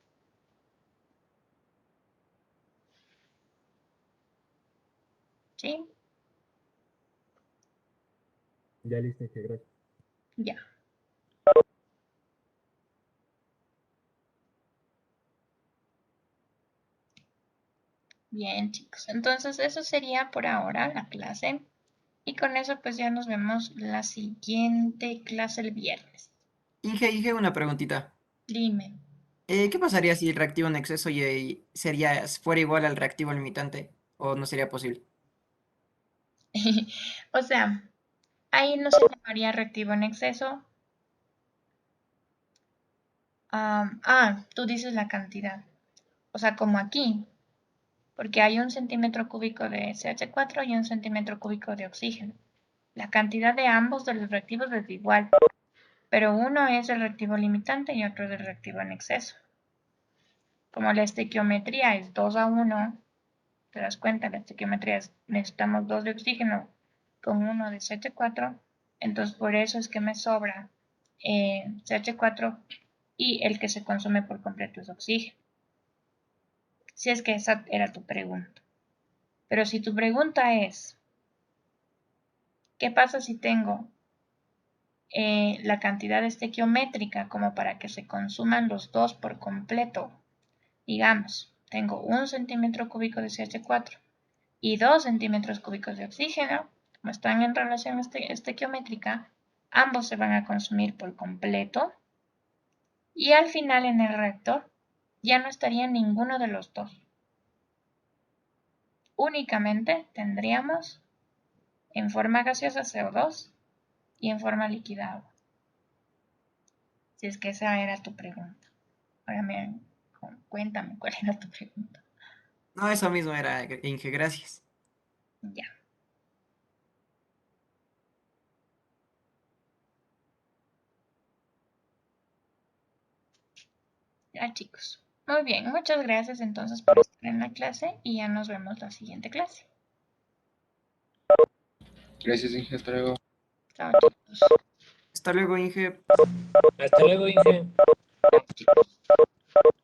¿Sí? Ya listo, Inge, gracias. Ya. Bien, chicos. Entonces, eso sería por ahora la clase. Y con eso, pues ya nos vemos la siguiente clase el viernes. Inge, una preguntita. Dime. ¿Qué pasaría si el reactivo en exceso fuera igual al reactivo limitante? ¿O no sería posible? O sea, ahí no se llamaría reactivo en exceso. Tú dices la cantidad. O sea, como aquí. Porque hay 1 centímetro cúbico de CH4 y 1 centímetro cúbico de oxígeno. La cantidad de ambos de los reactivos es igual. Pero uno es el reactivo limitante y otro es el reactivo en exceso. Como la estequiometría es 2:1, te das cuenta, la estequiometría es necesitamos 2 de oxígeno con 1 de CH4, entonces por eso es que me sobra CH4 y el que se consume por completo es oxígeno. Si es que esa era tu pregunta. Pero si tu pregunta es, ¿qué pasa si tengo la cantidad estequiométrica como para que se consuman los dos por completo? Digamos, tengo 1 centímetro cúbico de CH4 y 2 centímetros cúbicos de oxígeno, como están en relación estequiométrica, ambos se van a consumir por completo y al final en el reactor ya no estaría ninguno de los dos. Únicamente tendríamos en forma gaseosa CO2 y en forma líquida agua. Si es que esa era tu pregunta. Ahora cuéntame cuál era tu pregunta. No, eso mismo era, Inge, gracias. Ya. Ya, chicos. Muy bien, muchas gracias entonces por estar en la clase y ya nos vemos la siguiente clase. Gracias, Inge. Hasta luego. Chao, chicos. Hasta luego, Inge. Hasta luego, Inge. Chao, chicos.